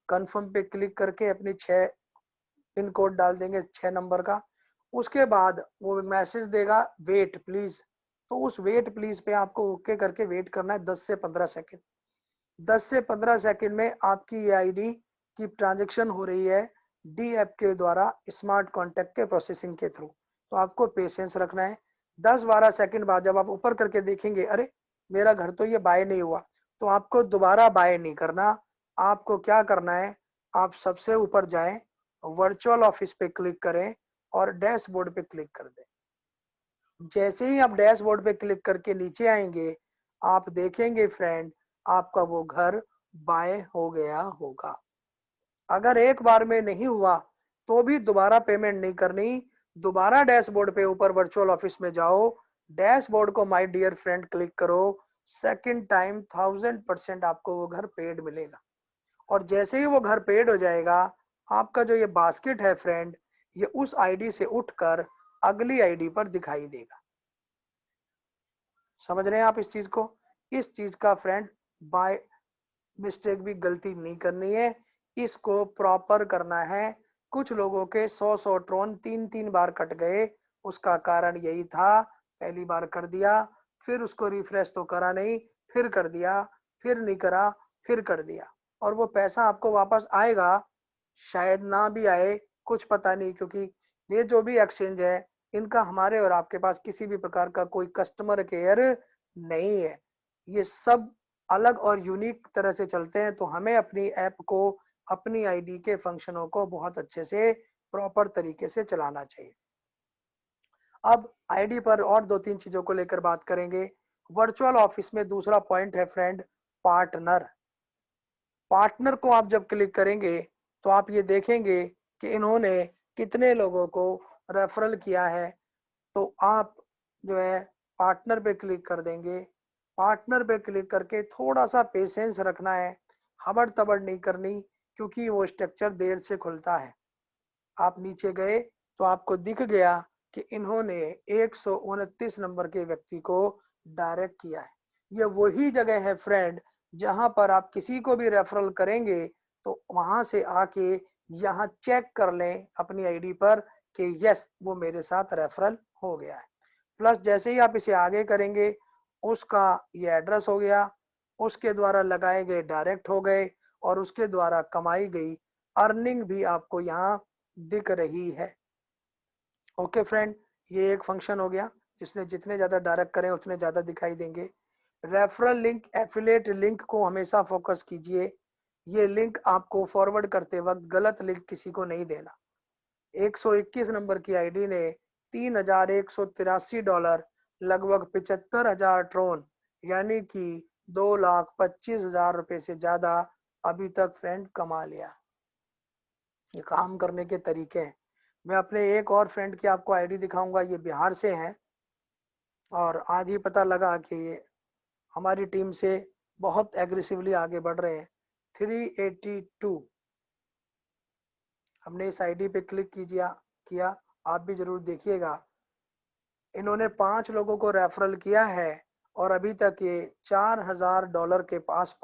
कंफर्म पे क्लिक करके अपनी 6 पिन कोड डाल देंगे 6 नंबर का। उसके बाद वो मैसेज देगा वेट प्लीज, तो उस वेट प्लीज पे आपको ओके करके वेट करना है 10 से 15 सेकंड। 10 से 15 सेकंड में आपकी ये आईडी की ट्रांजैक्शन हो रही है डी ऐप के द्वारा स्मार्ट कॉन्टैक्ट के प्रोसेसिंग के थ्रू, तो आपको पेशेंस रखना है। 10-12 सेकंड बाद जब आप ऊपर करके देखेंगे अरे मेरा घर तो ये बाय नहीं हुआ, तो आपको दोबारा बाय नहीं करना। आपको क्या करना है, आप सबसे ऊपर जाएं, वर्चुअल ऑफिस पे क्लिक करें और डैशबोर्ड पे क्लिक कर दें। जैसे ही आप डैशबोर्ड पे क्लिक करके नीचे आएंगे, आप देखेंगे फ्रेंड, आपका वो घर बाय हो गया होगा। अगर एक बार में नहीं हुआ तो भी दोबारा पेमेंट नहीं करनी। दोबारा डैशबोर्ड पे ऊपर वर्चुअल ऑफिस में जाओ, डैशबोर्ड को माय डियर फ्रेंड क्लिक करो, सेकंड टाइम 1000% आपको वो घर पेड मिलेगा। और जैसे ही वो घर पेड हो जाएगा, आपका जो ये बास्केट है फ्रेंड, ये उस आईडी से उठकर अगली आईडी पर दिखाई देगा। समझ रहे हैं आप इस चीज को? इस चीज का फ्रेंड बाय मिस्टेक भी गलती नहीं करनी है, इसको प्रॉपर करना है। कुछ लोगों के 100 ट्रोन 3 बार कट गए, उसका कारण यही था, पहली बार कर दिया, फिर उसको रिफ्रेश तो करा नहीं, फिर कर दिया, फिर नहीं करा, फिर कर दिया, और वो पैसा आपको वापस आएगा शायद ना भी आए, कुछ पता नहीं, क्योंकि ये जो भी एक्सचेंज है, इनका हमारे और आपके पास किसी भी प्रकार का कोई कस्टमर केयर नहीं है। ये सब अलग और यूनिक तरह से चलते हैं, तो हमें अपनी ऐप को, अपनी आईडी के फंक्शनों को बहुत अच्छे से प्रॉपर तरीके से चलाना चाहिए। अब आईडी पर और 2-3 चीजों को लेकर बात करेंगे। वर्चुअल ऑफिस में दूसरा पॉइंट है फ्रेंड, पार्टनर। पार्टनर को आप जब क्लिक करेंगे तो आप ये देखेंगे कि इन्होंने कितने लोगों को रेफरल किया है। तो आप जो है पार्टनर पे क्लिक कर देंगे। पार्टनर पे क्लिक करके थोड़ा सा पेशेंस रखना है, हबड़ तबड़ नहीं करनी, क्योंकि वो स्ट्रक्चर देर से खुलता है। आप नीचे गए तो आपको दिख गया कि इन्होंने 129 नंबर के व्यक्ति को डायरेक्ट किया है। ये वही जगह है फ्रेंड, जहां पर आप किसी को भी रेफरल करेंगे तो वहां से आके यहाँ चेक कर लें अपनी आईडी पर कि यस, वो मेरे साथ रेफरल हो गया है। प्लस जैसे ही आप इसे आगे करेंगे, उसका ये एड्रेस हो गया, उसके द्वारा लगाए गए डायरेक्ट हो गए, और उसके द्वारा कमाई गई अर्निंग भी आपको यहाँ दिख रही है। ओके फ्रेंड, ये एक फंक्शन हो गया, जिसने जितने ज्यादा डायरेक्ट करें उतने ज्यादा दिखाई देंगे। रेफरल लिंक, एफिलिएट लिंक को हमेशा फोकस कीजिए। ये लिंक आपको फॉरवर्ड करते वक्त गलत लिंक किसी को नहीं देना। 121 नंबर की आईडी ने $3,183, लगभग 75,000 ट्रोन, यानी कि 2,25,000 रुपए से ज्यादा अभी तक फ्रेंड कमा लिया। ये काम करने के तरीके हैं। मैं अपने एक और फ्रेंड की आपको आईडी दिखाऊंगा, ये बिहार से हैं, और आज ही पता लगा कि ये हमारी टीम से बहुत एग्रेसिवली आगे बढ़ रहे हैं। 382, हमने इस आईडी पे क्लिक किया, आप भी जरूर देखिएगा। इन्होंने 5 लोगों को रेफरल किया है और अभी तक ये $4,000 के पास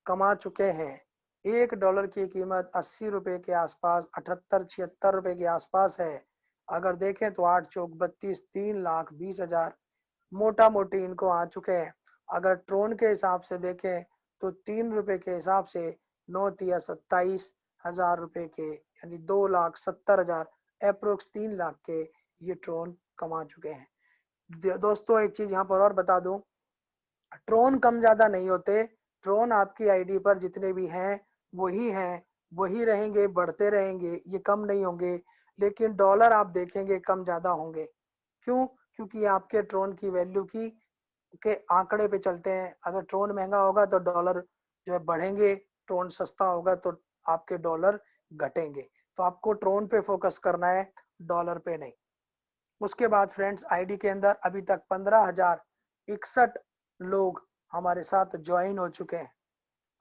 कमा चुके हैं। $1 की कीमत 80 रुपए के आसपास, 78-76 रुपए के आसपास है। अगर देखें तो 8 चौक 32, 3,20,000 मोटा मोटी इनको आ चुके हैं। अगर ट्रोन के हिसाब से देखें तो 3 रुपए के हिसाब से 9 तिया 27,000 रुपए के, यानी 2,70,000, अप्रोक्स 3 लाख के ये ट्रोन कमा चुके हैं। दोस्तों एक चीज यहाँ पर और बता दूं, ट्रोन कम ज्यादा नहीं होते। ट्रोन आपकी आईडी पर जितने भी हैं वही हैं, वही रहेंगे, बढ़ते रहेंगे, ये कम नहीं होंगे। लेकिन डॉलर आप देखेंगे कम ज्यादा होंगे। क्यों? क्योंकि आपके ट्रोन की वैल्यू की के आंकड़े पे चलते हैं। अगर ट्रोन महंगा होगा तो डॉलर जो है बढ़ेंगे, ट्रोन सस्ता होगा तो आपके डॉलर घटेंगे। तो आपको ट्रोन पे फोकस करना है, डॉलर पे नहीं। उसके बाद फ्रेंड्स, आईडी के अंदर अभी तक 15,061 लोग हमारे साथ ज्वाइन हो चुके हैं।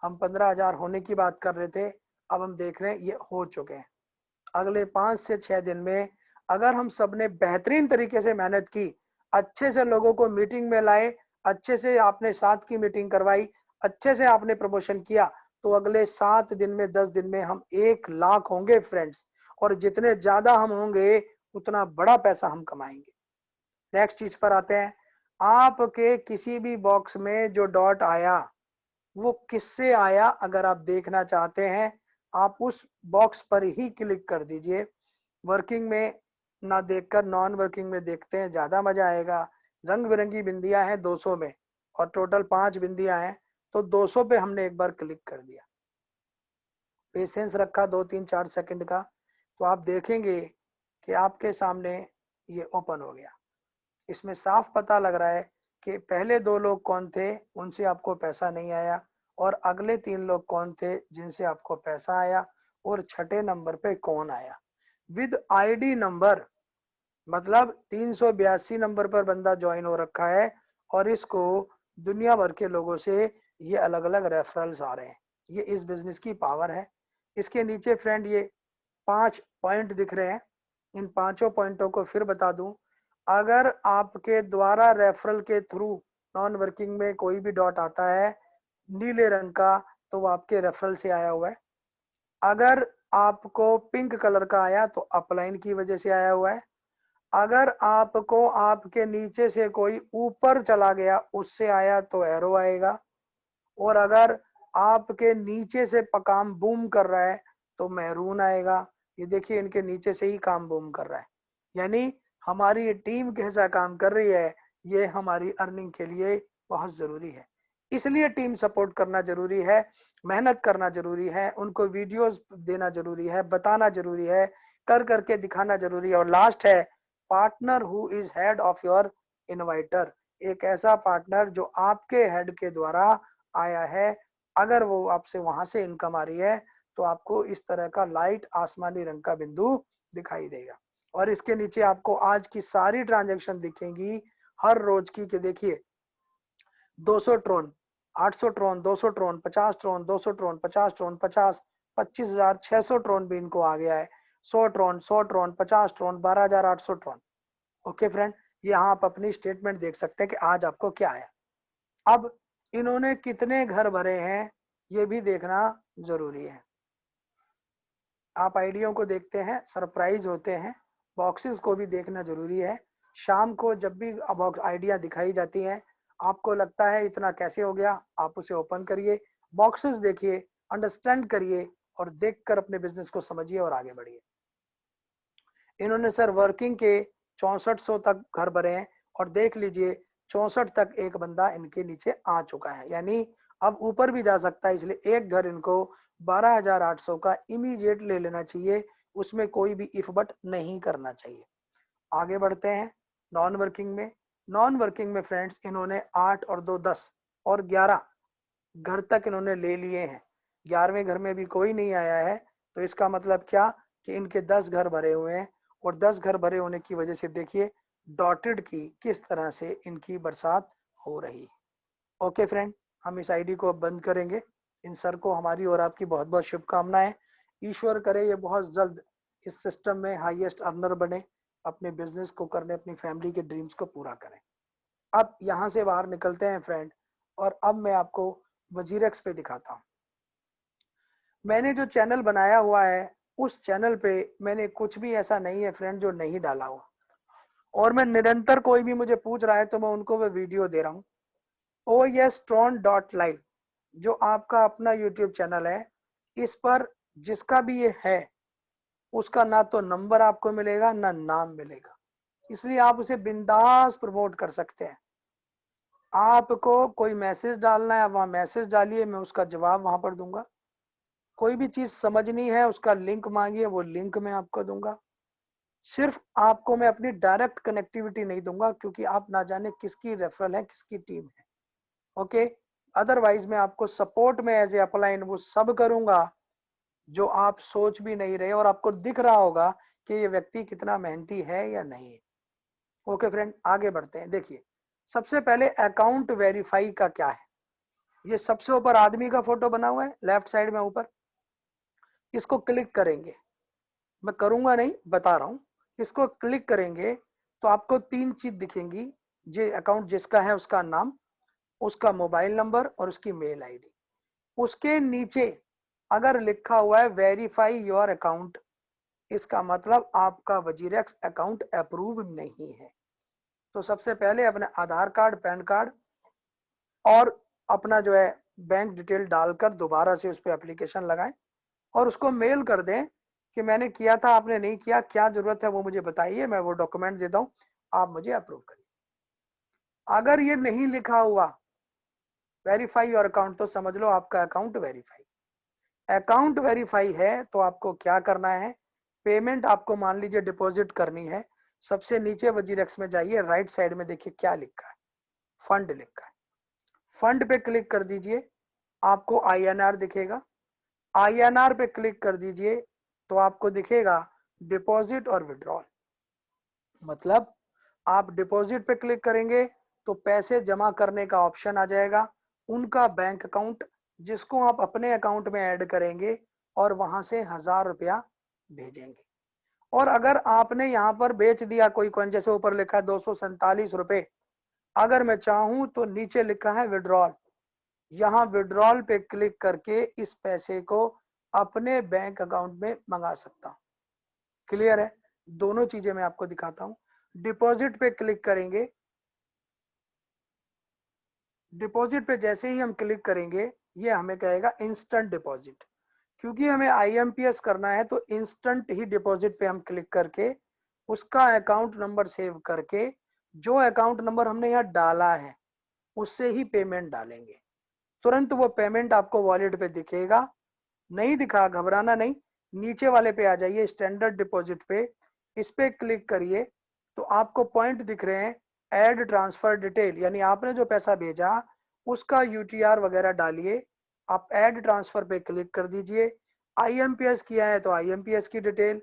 हम 15,000 होने की बात कर रहे थे, अब हम देख रहे हैं ये हो चुके हैं। अगले 5 से 6 दिन में अगर हम सबने बेहतरीन तरीके से मेहनत की, अच्छे से लोगों को मीटिंग में लाए, अच्छे से आपने साथ की मीटिंग करवाई, अच्छे से आपने प्रमोशन किया, तो अगले 7 दिन में, 10 दिन में हम 1 लाख होंगे फ्रेंड्स। और जितने ज्यादा हम होंगे उतना बड़ा पैसा हम कमाएंगे। नेक्स्ट चीज पर आते हैं। आपके किसी भी बॉक्स में जो डॉट आया वो किससे आया, अगर आप देखना चाहते हैं आप उस बॉक्स पर ही क्लिक कर दीजिए। वर्किंग में ना देखकर नॉन वर्किंग में देखते हैं, ज्यादा मजा आएगा। रंग बिरंगी बिंदियां हैं 200 में, और टोटल 5 बिंदियां हैं। तो 200 पे हमने एक बार क्लिक कर दिया, पेशेंस रखा 2-3-4 सेकंड का, तो आप देखेंगे कि आपके सामने ये ओपन हो गया। इसमें साफ पता लग रहा है कि पहले 2 लोग कौन थे, उनसे आपको पैसा नहीं आया, और अगले 3 लोग कौन थे जिनसे आपको पैसा आया, और छठे नंबर पे कौन आया विद आईडी नंबर। मतलब 382 नंबर पर बंदा ज्वाइन हो रखा है, और इसको दुनिया भर के लोगों से ये अलग अलग रेफरल्स आ रहे हैं। ये इस बिजनेस की पावर है। इसके नीचे फ्रेंड ये 5 पॉइंट दिख रहे हैं, इन 5 पॉइंटों को फिर बता दूं। अगर आपके द्वारा रेफरल के थ्रू नॉन वर्किंग में कोई भी डॉट आता है नीले रंग का, तो वो आपके रेफरल से आया हुआ है। अगर आपको पिंक कलर का आया तो अपलाइन की वजह से आया हुआ है। अगर आपको आपके नीचे से कोई ऊपर चला गया उससे आया तो एरो आएगा, और अगर आपके नीचे से काम बूम कर रहा है तो मैरून आएगा। ये देखिए इनके नीचे से ही काम बूम कर रहा है, यानी हमारी ये टीम कैसा काम कर रही है, ये हमारी अर्निंग के लिए बहुत जरूरी है। इसलिए टीम सपोर्ट करना जरूरी है, मेहनत करना जरूरी है, उनको वीडियोस देना जरूरी है, बताना जरूरी है, कर करके दिखाना जरूरी है। और लास्ट है partner who is head of your inviter. एक ऐसा पार्टनर जो आपके हेड के द्वारा आया है, अगर वो आपसे वहां से इनकम आ रही है तो आपको इस तरह का लाइट आसमानी रंग का बिंदु दिखाई देगा। और इसके नीचे आपको आज की सारी ट्रांजैक्शन दिखेंगी हर रोज की, कि देखिए 200 ट्रोन, 800 ट्रोन, 200 ट्रोन, 50 ट्रोन, 200 ट्रोन, 50 ट्रोन, 50, 25,600 ट्रोन भी इनको आ गया है, 100 ट्रोन, 100 ट्रोन, 50 ट्रोन, 12,800 ट्रोन। ओके फ्रेंड, यहाँ आप अपनी स्टेटमेंट देख सकते हैं कि आज आपको क्या आया। अब इन्होंने कितने घर भरे हैं ये भी देखना जरूरी है। आप आइडिया को देखते हैं, सरप्राइज होते हैं, बॉक्सेस को भी देखना जरूरी है। शाम को जब भी आइडिया दिखाई जाती है, आपको लगता है इतना कैसे हो गया, आप उसे ओपन करिए, बॉक्सेस देखिए, अंडरस्टैंड करिए, और देखकर अपने बिजनेस को समझिए और आगे बढ़िए। इन्होंने सर वर्किंग के 6400 तक घर भरे हैं, और देख लीजिए 64 तक एक बंदा इनके नीचे आ चुका है, यानी अब ऊपर भी जा सकता है। इसलिए एक घर इनको 12,800 का इमीडिएट ले लेना चाहिए, उसमें कोई भी इफ बट नहीं करना चाहिए। आगे बढ़ते हैं नॉन वर्किंग में। नॉन वर्किंग में फ्रेंड्स इन्होंने 8 और 2 10 और 11 घर तक इन्होंने ले लिए हैं। 11वें घर में भी कोई नहीं आया है, तो इसका मतलब क्या कि इनके 10 घर भरे हुए हैं, और 10 घर भरे होने की वजह से देखिए डॉटेड की किस तरह से इनकी बरसात हो रही है। ओके फ्रेंड, हम इस आईडी को अब बंद करेंगे। इन सर को हमारी और आपकी बहुत बहुत शुभकामनाएं। ईश्वर करे ये बहुत जल्द इस सिस्टम में हाईएस्ट अर्नर बने, अपने बिजनेस को करने, अपनी फैमिली के ड्रीम्स को पूरा करें। अब यहाँ से बाहर निकलते हैं फ्रेंड, और अब मैं आपको वजीरेक्स पे दिखाता हूँ। मैंने जो चैनल बनाया हुआ है उस चैनल पे मैंने कुछ भी ऐसा नहीं है फ्रेंड जो नहीं डाला हुआ, और मैं निरंतर, कोई भी मुझे पूछ रहा है तो मैं उनको वो वीडियो दे रहा हूँ। OSTron.live जो आपका अपना YouTube चैनल है, इस पर जिसका भी ये है उसका ना तो नंबर आपको मिलेगा ना नाम मिलेगा, इसलिए आप उसे बिंदास प्रमोट कर सकते हैं। आपको कोई मैसेज डालना है, वहां मैसेज डालिए, मैं उसका जवाब वहां पर दूंगा। कोई भी चीज समझनी है उसका लिंक मांगिए, वो लिंक मैं आपको दूंगा। सिर्फ आपको मैं अपनी डायरेक्ट कनेक्टिविटी नहीं दूंगा, क्योंकि आप ना जाने किसकी रेफरल है, किसकी टीम है। ओके, अदरवाइज मैं आपको सपोर्ट में एज ए अपलाइन वो सब करूंगा जो आप सोच भी नहीं रहे, और आपको दिख रहा होगा कि ये व्यक्ति कितना मेहनती है या नहीं। ओके फ्रेंड, आगे बढ़ते हैं। देखिए सबसे पहले अकाउंट वेरीफाई का क्या है। ये सबसे ऊपर आदमी का फोटो बना हुआ है लेफ्ट साइड में ऊपर, इसको क्लिक करेंगे, मैं करूंगा नहीं बता रहा हूं, इसको क्लिक करेंगे तो आपको 3 चीज दिखेंगी। जे अकाउंट जिसका है उसका नाम, उसका मोबाइल नंबर और उसकी मेल आईडी। उसके नीचे अगर लिखा हुआ है वेरीफाई योर अकाउंट, इसका मतलब आपका वजीरेक्स अकाउंट अप्रूव नहीं है। तो सबसे पहले अपने आधार कार्ड, पैन कार्ड और अपना जो है बैंक डिटेल डालकर दोबारा से उस पर एप्लीकेशन लगाएं, और उसको मेल कर दें कि मैंने किया था, आपने नहीं किया, क्या जरूरत है वो मुझे बताइए, मैं वो डॉक्यूमेंट देता हूं, आप मुझे अप्रूव करिए। अगर ये नहीं लिखा हुआ वेरीफाई योर अकाउंट, तो समझ लो आपका अकाउंट वेरीफाई। अकाउंट वेरीफाई है तो आपको क्या करना है, पेमेंट आपको मान लीजिए डिपॉजिट करनी है। सबसे नीचे वजीरेक्स में जाइए, राइट साइड में देखिए क्या लिखा है, फंड लिखा है। फंड पे क्लिक कर दीजिए, आपको आईएनआर दिखेगा। आईएनआर पे क्लिक कर दीजिए तो आपको दिखेगा डिपॉजिट और विड्रॉल। मतलब आप डिपॉजिट पे क्लिक करेंगे तो पैसे जमा करने का ऑप्शन आ जाएगा, उनका बैंक अकाउंट जिसको आप अपने अकाउंट में ऐड करेंगे और वहां से 1000 रुपया भेजेंगे। और अगर आपने यहाँ पर बेच दिया कोई कॉइन, जैसे ऊपर लिखा है 247 रुपए, अगर मैं चाहूं तो नीचे लिखा है विड्रॉल, यहाँ विड्रॉल पे क्लिक करके इस पैसे को अपने बैंक अकाउंट में मंगा सकता हूँ। क्लियर है? दोनों चीजें मैं आपको दिखाता हूँ। डिपॉजिट पे क्लिक करेंगे, डिपॉजिट पे जैसे ही हम क्लिक करेंगे ये हमें कहेगा इंस्टेंट डिपॉजिट। क्योंकि हमें आईएमपीएस करना है तो इंस्टेंट ही डिपॉजिट पे हम क्लिक करके उसका अकाउंट नंबर सेव करके जो अकाउंट नंबर हमने यहाँ डाला है उससे ही पेमेंट डालेंगे। तुरंत वो पेमेंट आपको वॉलेट पे दिखेगा। नहीं दिखा, घबराना नहीं, नीचे वाले पे आ जाइए, स्टैंडर्ड डिपॉजिट पे, इस पे क्लिक करिए तो आपको पॉइंट दिख रहे हैं, ऐड ट्रांसफर डिटेल, यानी आपने जो पैसा भेजा उसका यूटीआर वगैरह डालिए। आप ऐड ट्रांसफर पे क्लिक कर दीजिए। आईएमपीएस किया है तो आईएमपीएस की डिटेल,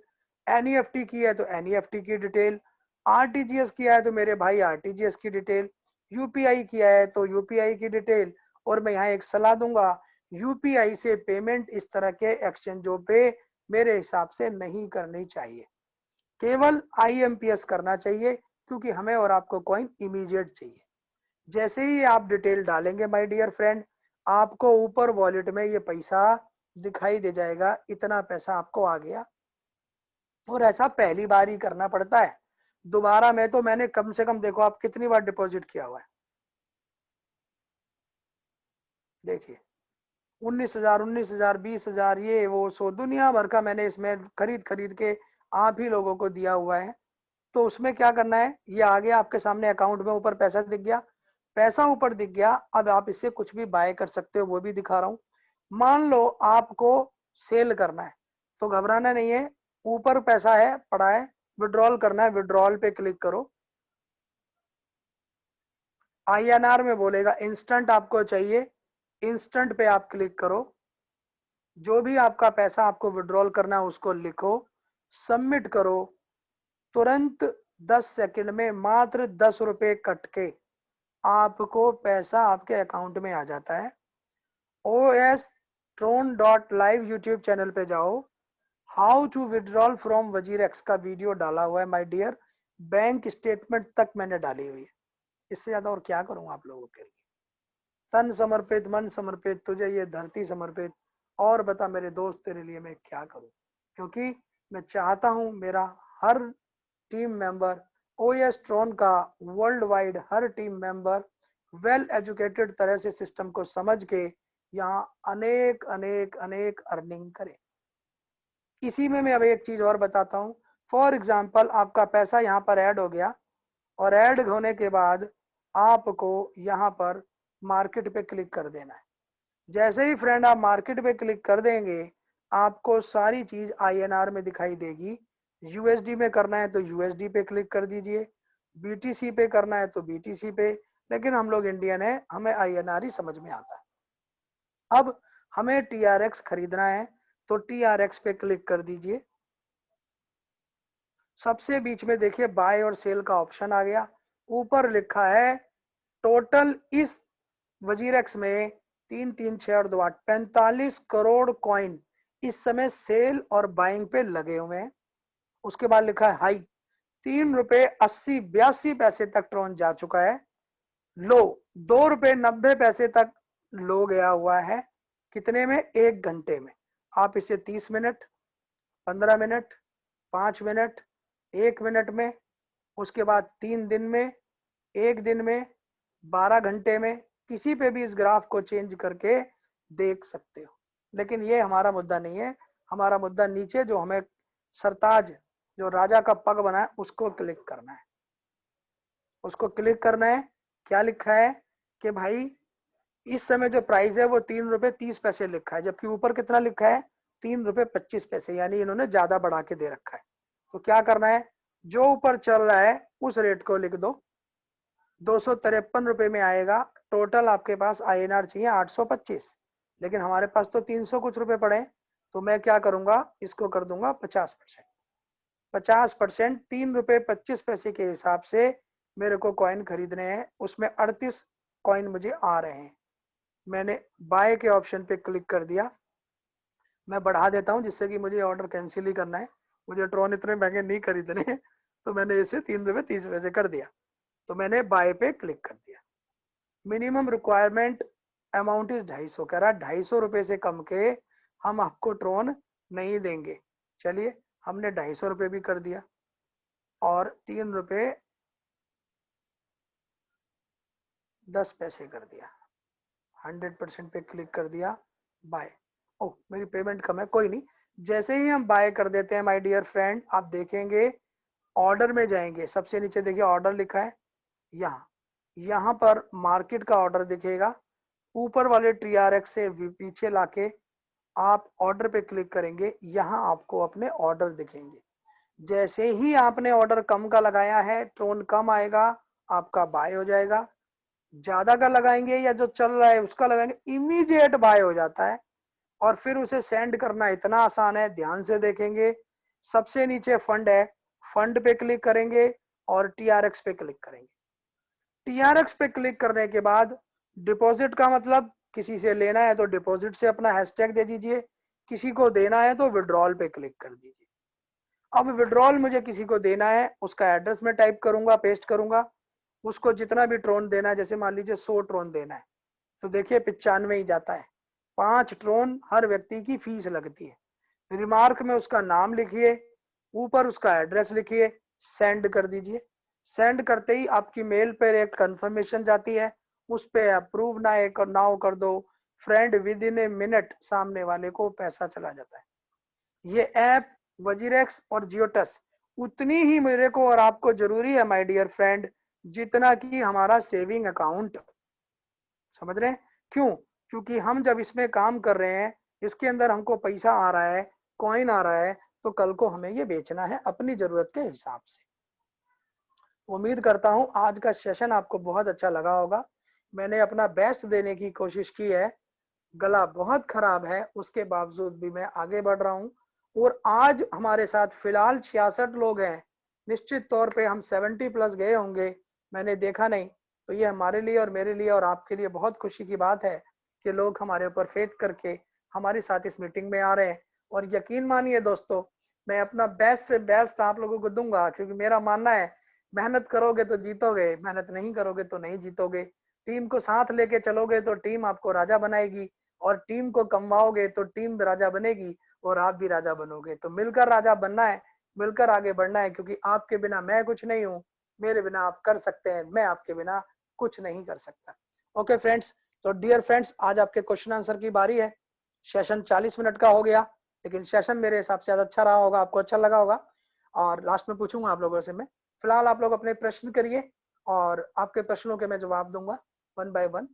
एनईएफटी किया है तो एनईएफटी की डिटेल, आरटीजीएस किया है तो मेरे भाई आरटीजीएस की डिटेल, यूपीआई किया है तो यूपीआई की डिटेल। और मैं यहाँ एक सलाह दूंगा, यूपीआई से पेमेंट इस तरह के एक्सचेंजों पे मेरे हिसाब से नहीं करनी चाहिए, केवल आईएमपीएस करना चाहिए, क्योंकि हमें और आपको कॉइन इमीडिएट चाहिए। जैसे ही आप डिटेल डालेंगे माय डियर फ्रेंड, आपको ऊपर वॉलेट में ये पैसा दिखाई दे जाएगा, इतना पैसा आपको आ गया। और ऐसा पहली बार ही करना पड़ता है, दोबारा में तो मैंने कम से कम, देखो आप कितनी बार डिपॉजिट किया हुआ है, देखिए 19,000 20,000 ये वो सो दुनिया भर का मैंने इसमें खरीद खरीद के आप ही लोगों को दिया हुआ है। तो उसमें क्या करना है, ये आ गया आपके सामने, अकाउंट में ऊपर पैसा दिख गया, पैसा ऊपर दिख गया। अब आप इससे कुछ भी बाय कर सकते हो, वो भी दिखा रहा हूं। मान लो आपको सेल करना है तो घबराना नहीं है, ऊपर पैसा है पड़ा है, विड्रॉल करना है, विड्रॉल पे क्लिक करो। आईएनआर में बोलेगा इंस्टेंट आपको चाहिए, इंस्टेंट पे आप क्लिक करो। जो भी आपका पैसा आपको विड्रॉल करना है उसको लिखो, सबमिट करो। तुरंत 10 सेकंड में मात्र 10 रुपए कट के आपको पैसा आपके अकाउंट में आ जाता है। OS Tron.live यूट्यूब चैनल पे जाओ, how to withdrawal from WazirX का वीडियो डाला हुआ है माय डियर, बैंक स्टेटमेंट तक मैंने डाली हुई है। इससे ज्यादा और क्या करूं आप लोगों के लिए। तन समर्पित मन समर्पित तुझे ये धरती समर्पित, और बता मेरे दोस्त तेरे लिए मैं क्या करूं। क्योंकि मैं चाहता हूं मेरा हर टीम मेंबर, OS ट्रॉन का वर्ल्ड वाइड हर टीम मेंबर वेल एजुकेटेड तरह से सिस्टम को समझ के यहाँ अनेक अनेक अनेक अर्निंग करे। इसी में मैं अब एक चीज और बताता हूँ। फॉर एग्जाम्पल आपका पैसा यहाँ पर ऐड हो गया, और ऐड होने के बाद आपको यहाँ पर मार्केट पे क्लिक कर देना है। जैसे ही फ्रेंड आप मार्केट पे क्लिक कर देंगे आपको सारी चीज आईएनआर में दिखाई देगी। यूएसडी में करना है तो यूएसडी पे क्लिक कर दीजिए, बीटीसी पे करना है तो बीटीसी पे, लेकिन हम लोग इंडियन है, हमें आईएनआर ही समझ में आता है। अब हमें टीआरएक्स खरीदना है तो टीआरएक्स पे क्लिक कर दीजिए। सबसे बीच में देखिए बाय और सेल का ऑप्शन आ गया, ऊपर लिखा है टोटल इस वजीरेक्स में 3 3 6 और 2 8 45 करोड़ कॉइन इस समय सेल और बाइंग पे लगे हुए हैं। उसके बाद लिखा है हाई, 3 रुपए 80 82 पैसे तक ट्रॉन जा चुका है। लो, 2 रुपए 90 पैसे तक लो गया हुआ है। कितने में? 1 घंटे में। आप इसे 30 मिनट, 15 मिनट, 5 मिनट, 1 मिनट में, उसके बाद 3 दिन में, 1 दिन में, 12 घंटे में, किसी पे भी इस ग्राफ को चेंज करके देख सकते हो। लेकिन ये हमारा मुद्दा नहीं है, हमारा मुद्दा नीचे जो हमें सरताज, जो राजा का पग बना है, उसको क्लिक करना है। उसको क्लिक करना है, क्या लिखा है कि भाई इस समय जो प्राइस है वो 3 रुपए 30 पैसे लिखा है, जबकि ऊपर कितना लिखा है 3 रुपए 25 पैसे, यानी इन्होंने ज्यादा बढ़ा के दे रखा है। तो क्या करना है, जो ऊपर चल रहा है उस रेट को लिख दो, 253 रुपए में आएगा। टोटल आपके पास INR चाहिए 825, लेकिन हमारे पास तो 300 कुछ रुपए पड़े, तो मैं क्या करूंगा, इसको कर दूंगा 50%। 50% 3 रुपए 25 पैसे के हिसाब से मेरे को कॉइन खरीदने हैं, उसमें 38 कॉइन मुझे आ रहे हैं। मैंने बाय के ऑप्शन पे क्लिक कर दिया। मैं बढ़ा देता हूं जिससे कि मुझे ऑर्डर कैंसिल ही करना है, मुझे ट्रॉन इतने महंगे नहीं खरीदने हैं। तो मैंने इसे 3 रुपए 30 पैसे कर दिया, तो मैंने बाय पे क्लिक कर दिया। मिनिमम रिक्वायरमेंट अमाउंट इज 250, कह रहा है 250 रुपए से कम के हम आपको ट्रॉन नहीं देंगे। चलिए हमने 250 रुपए भी कर दिया और 3 रुपए 10 पैसे कर दिया, 100% पे क्लिक कर दिया, बाय। ओह मेरी पेमेंट कम है, कोई नहीं। जैसे ही हम बाय कर देते हैं माय डियर फ्रेंड, आप देखेंगे ऑर्डर में जाएंगे, सबसे नीचे देखिए ऑर्डर लिखा है, यहाँ पर मार्केट का ऑर्डर दिखेगा। ऊपर वाले TRX से पीछे लाके आप ऑर्डर पे क्लिक करेंगे, यहाँ आपको अपने ऑर्डर दिखेंगे। जैसे ही आपने ऑर्डर कम का लगाया है, ट्रोन कम आएगा, आपका बाय हो जाएगा। ज्यादा का लगाएंगे या जो चल रहा है उसका लगाएंगे, इमीडिएट बाय हो जाता है। और फिर उसे सेंड करना इतना आसान है, ध्यान से देखेंगे। सबसे नीचे फंड है, फंड पे क्लिक करेंगे और TRX पे क्लिक करेंगे। TRX पे क्लिक करने के बाद डिपॉजिट का मतलब, किसी से लेना है तो डिपॉजिट से अपना हैशटैग दे दीजिए, किसी को देना है तो विड्रॉल पे क्लिक कर दीजिए। अब विड्रॉल मुझे किसी को देना है, उसका एड्रेस में टाइप करूंगा, पेस्ट करूंगा, उसको जितना भी ट्रोन देना है, जैसे मान लीजिए 100 ट्रोन देना है, तो देखिए 95 ही जाता है। 5 ट्रोन हर व्यक्ति की फीस लगती है। रिमार्क में उसका नाम लिखिए, ऊपर उसका एड्रेस लिखिए, सेंड कर दीजिए। सेंड करते ही आपकी मेल पर एक कंफर्मेशन जाती है, उस पे अप्रूव नाउ कर दो। Friend with in a minute सामने वाले को पैसा चला जाता है। ये ऐप वजीरेक्स और जियोटस उतनी ही मेरे को और आपको जरूरी है माय डियर फ्रेंड, जितना कि हमारा सेविंग अकाउंट। समझ रहे हैं क्यों? क्योंकि हम जब इसमें काम कर रहे हैं, इसके अंदर हमको पैसा आ रहा है, कॉइन आ रहा है, तो कल को हमें ये बेचना है अपनी जरूरत के हिसाब से। उम्मीद करता हूं आज का सेशन आपको बहुत अच्छा लगा होगा। मैंने अपना बेस्ट देने की कोशिश की है। गला बहुत खराब है, उसके बावजूद भी मैं आगे बढ़ रहा हूं। और आज हमारे साथ फिलहाल 66 लोग हैं। निश्चित तौर पे हम 70 प्लस गए होंगे, मैंने देखा नहीं। तो ये हमारे लिए और मेरे लिए और आपके लिए बहुत खुशी की बात है कि लोग हमारे ऊपर फेथ करके हमारे साथ इस मीटिंग में आ रहे हैं। और यकीन मानिए दोस्तों, मैं अपना बेस्ट से बेस्ट आप लोगों को दूंगा, क्योंकि मेरा मानना है मेहनत करोगे तो जीतोगे, मेहनत नहीं करोगे तो नहीं जीतोगे। टीम को साथ लेके चलोगे तो टीम आपको राजा बनाएगी, और टीम को कमवाओगे तो टीम राजा बनेगी और आप भी राजा बनोगे। तो मिलकर राजा बनना है, मिलकर आगे बढ़ना है, क्योंकि आपके बिना मैं कुछ नहीं हूं, मेरे बिना आप कर सकते हैं, मैं आपके बिना कुछ नहीं कर सकता। ओके फ्रेंड्स, तो डियर फ्रेंड्स, आज आपके क्वेश्चन आंसर की बारी है। सेशन 40 मिनट का हो गया, लेकिन सेशन मेरे हिसाब से अच्छा रहा होगा, आपको अच्छा लगा होगा। और लास्ट में पूछूंगा आप लोगों से मैं। फिलहाल आप लोग अपने प्रश्न करिए और आपके प्रश्नों के मैं जवाब दूंगा 1 बाय 1।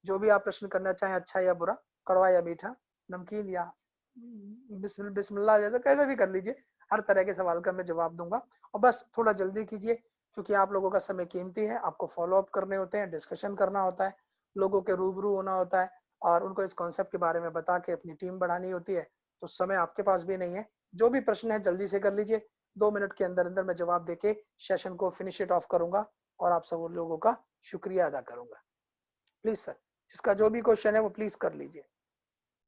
जो भी आप प्रश्न करना चाहें, अच्छा या बुरा, कड़वा या मीठा, नमकीन या बिस्मिल्लाह, जैसा कैसे भी कर लीजिए, हर तरह के सवाल का मैं जवाब दूंगा। और बस थोड़ा जल्दी कीजिए, क्योंकि आप लोगों का समय कीमती है, आपको फॉलो अप करने होते हैं, डिस्कशन करना होता है, लोगों के रूबरू होना होता है, और उनको इस कॉन्सेप्ट के बारे में बता के अपनी टीम बढ़ानी होती है। तो समय आपके पास भी नहीं है। जो भी प्रश्न है जल्दी से कर लीजिए, 2 मिनट के अंदर अंदर मैं जवाब देके सेशन को फिनिश इट ऑफ करूंगा और आप सब लोगों का शुक्रिया अदा करूंगा। प्लीज सर, जिसका जो भी क्वेश्चन है वो प्लीज कर लीजिए।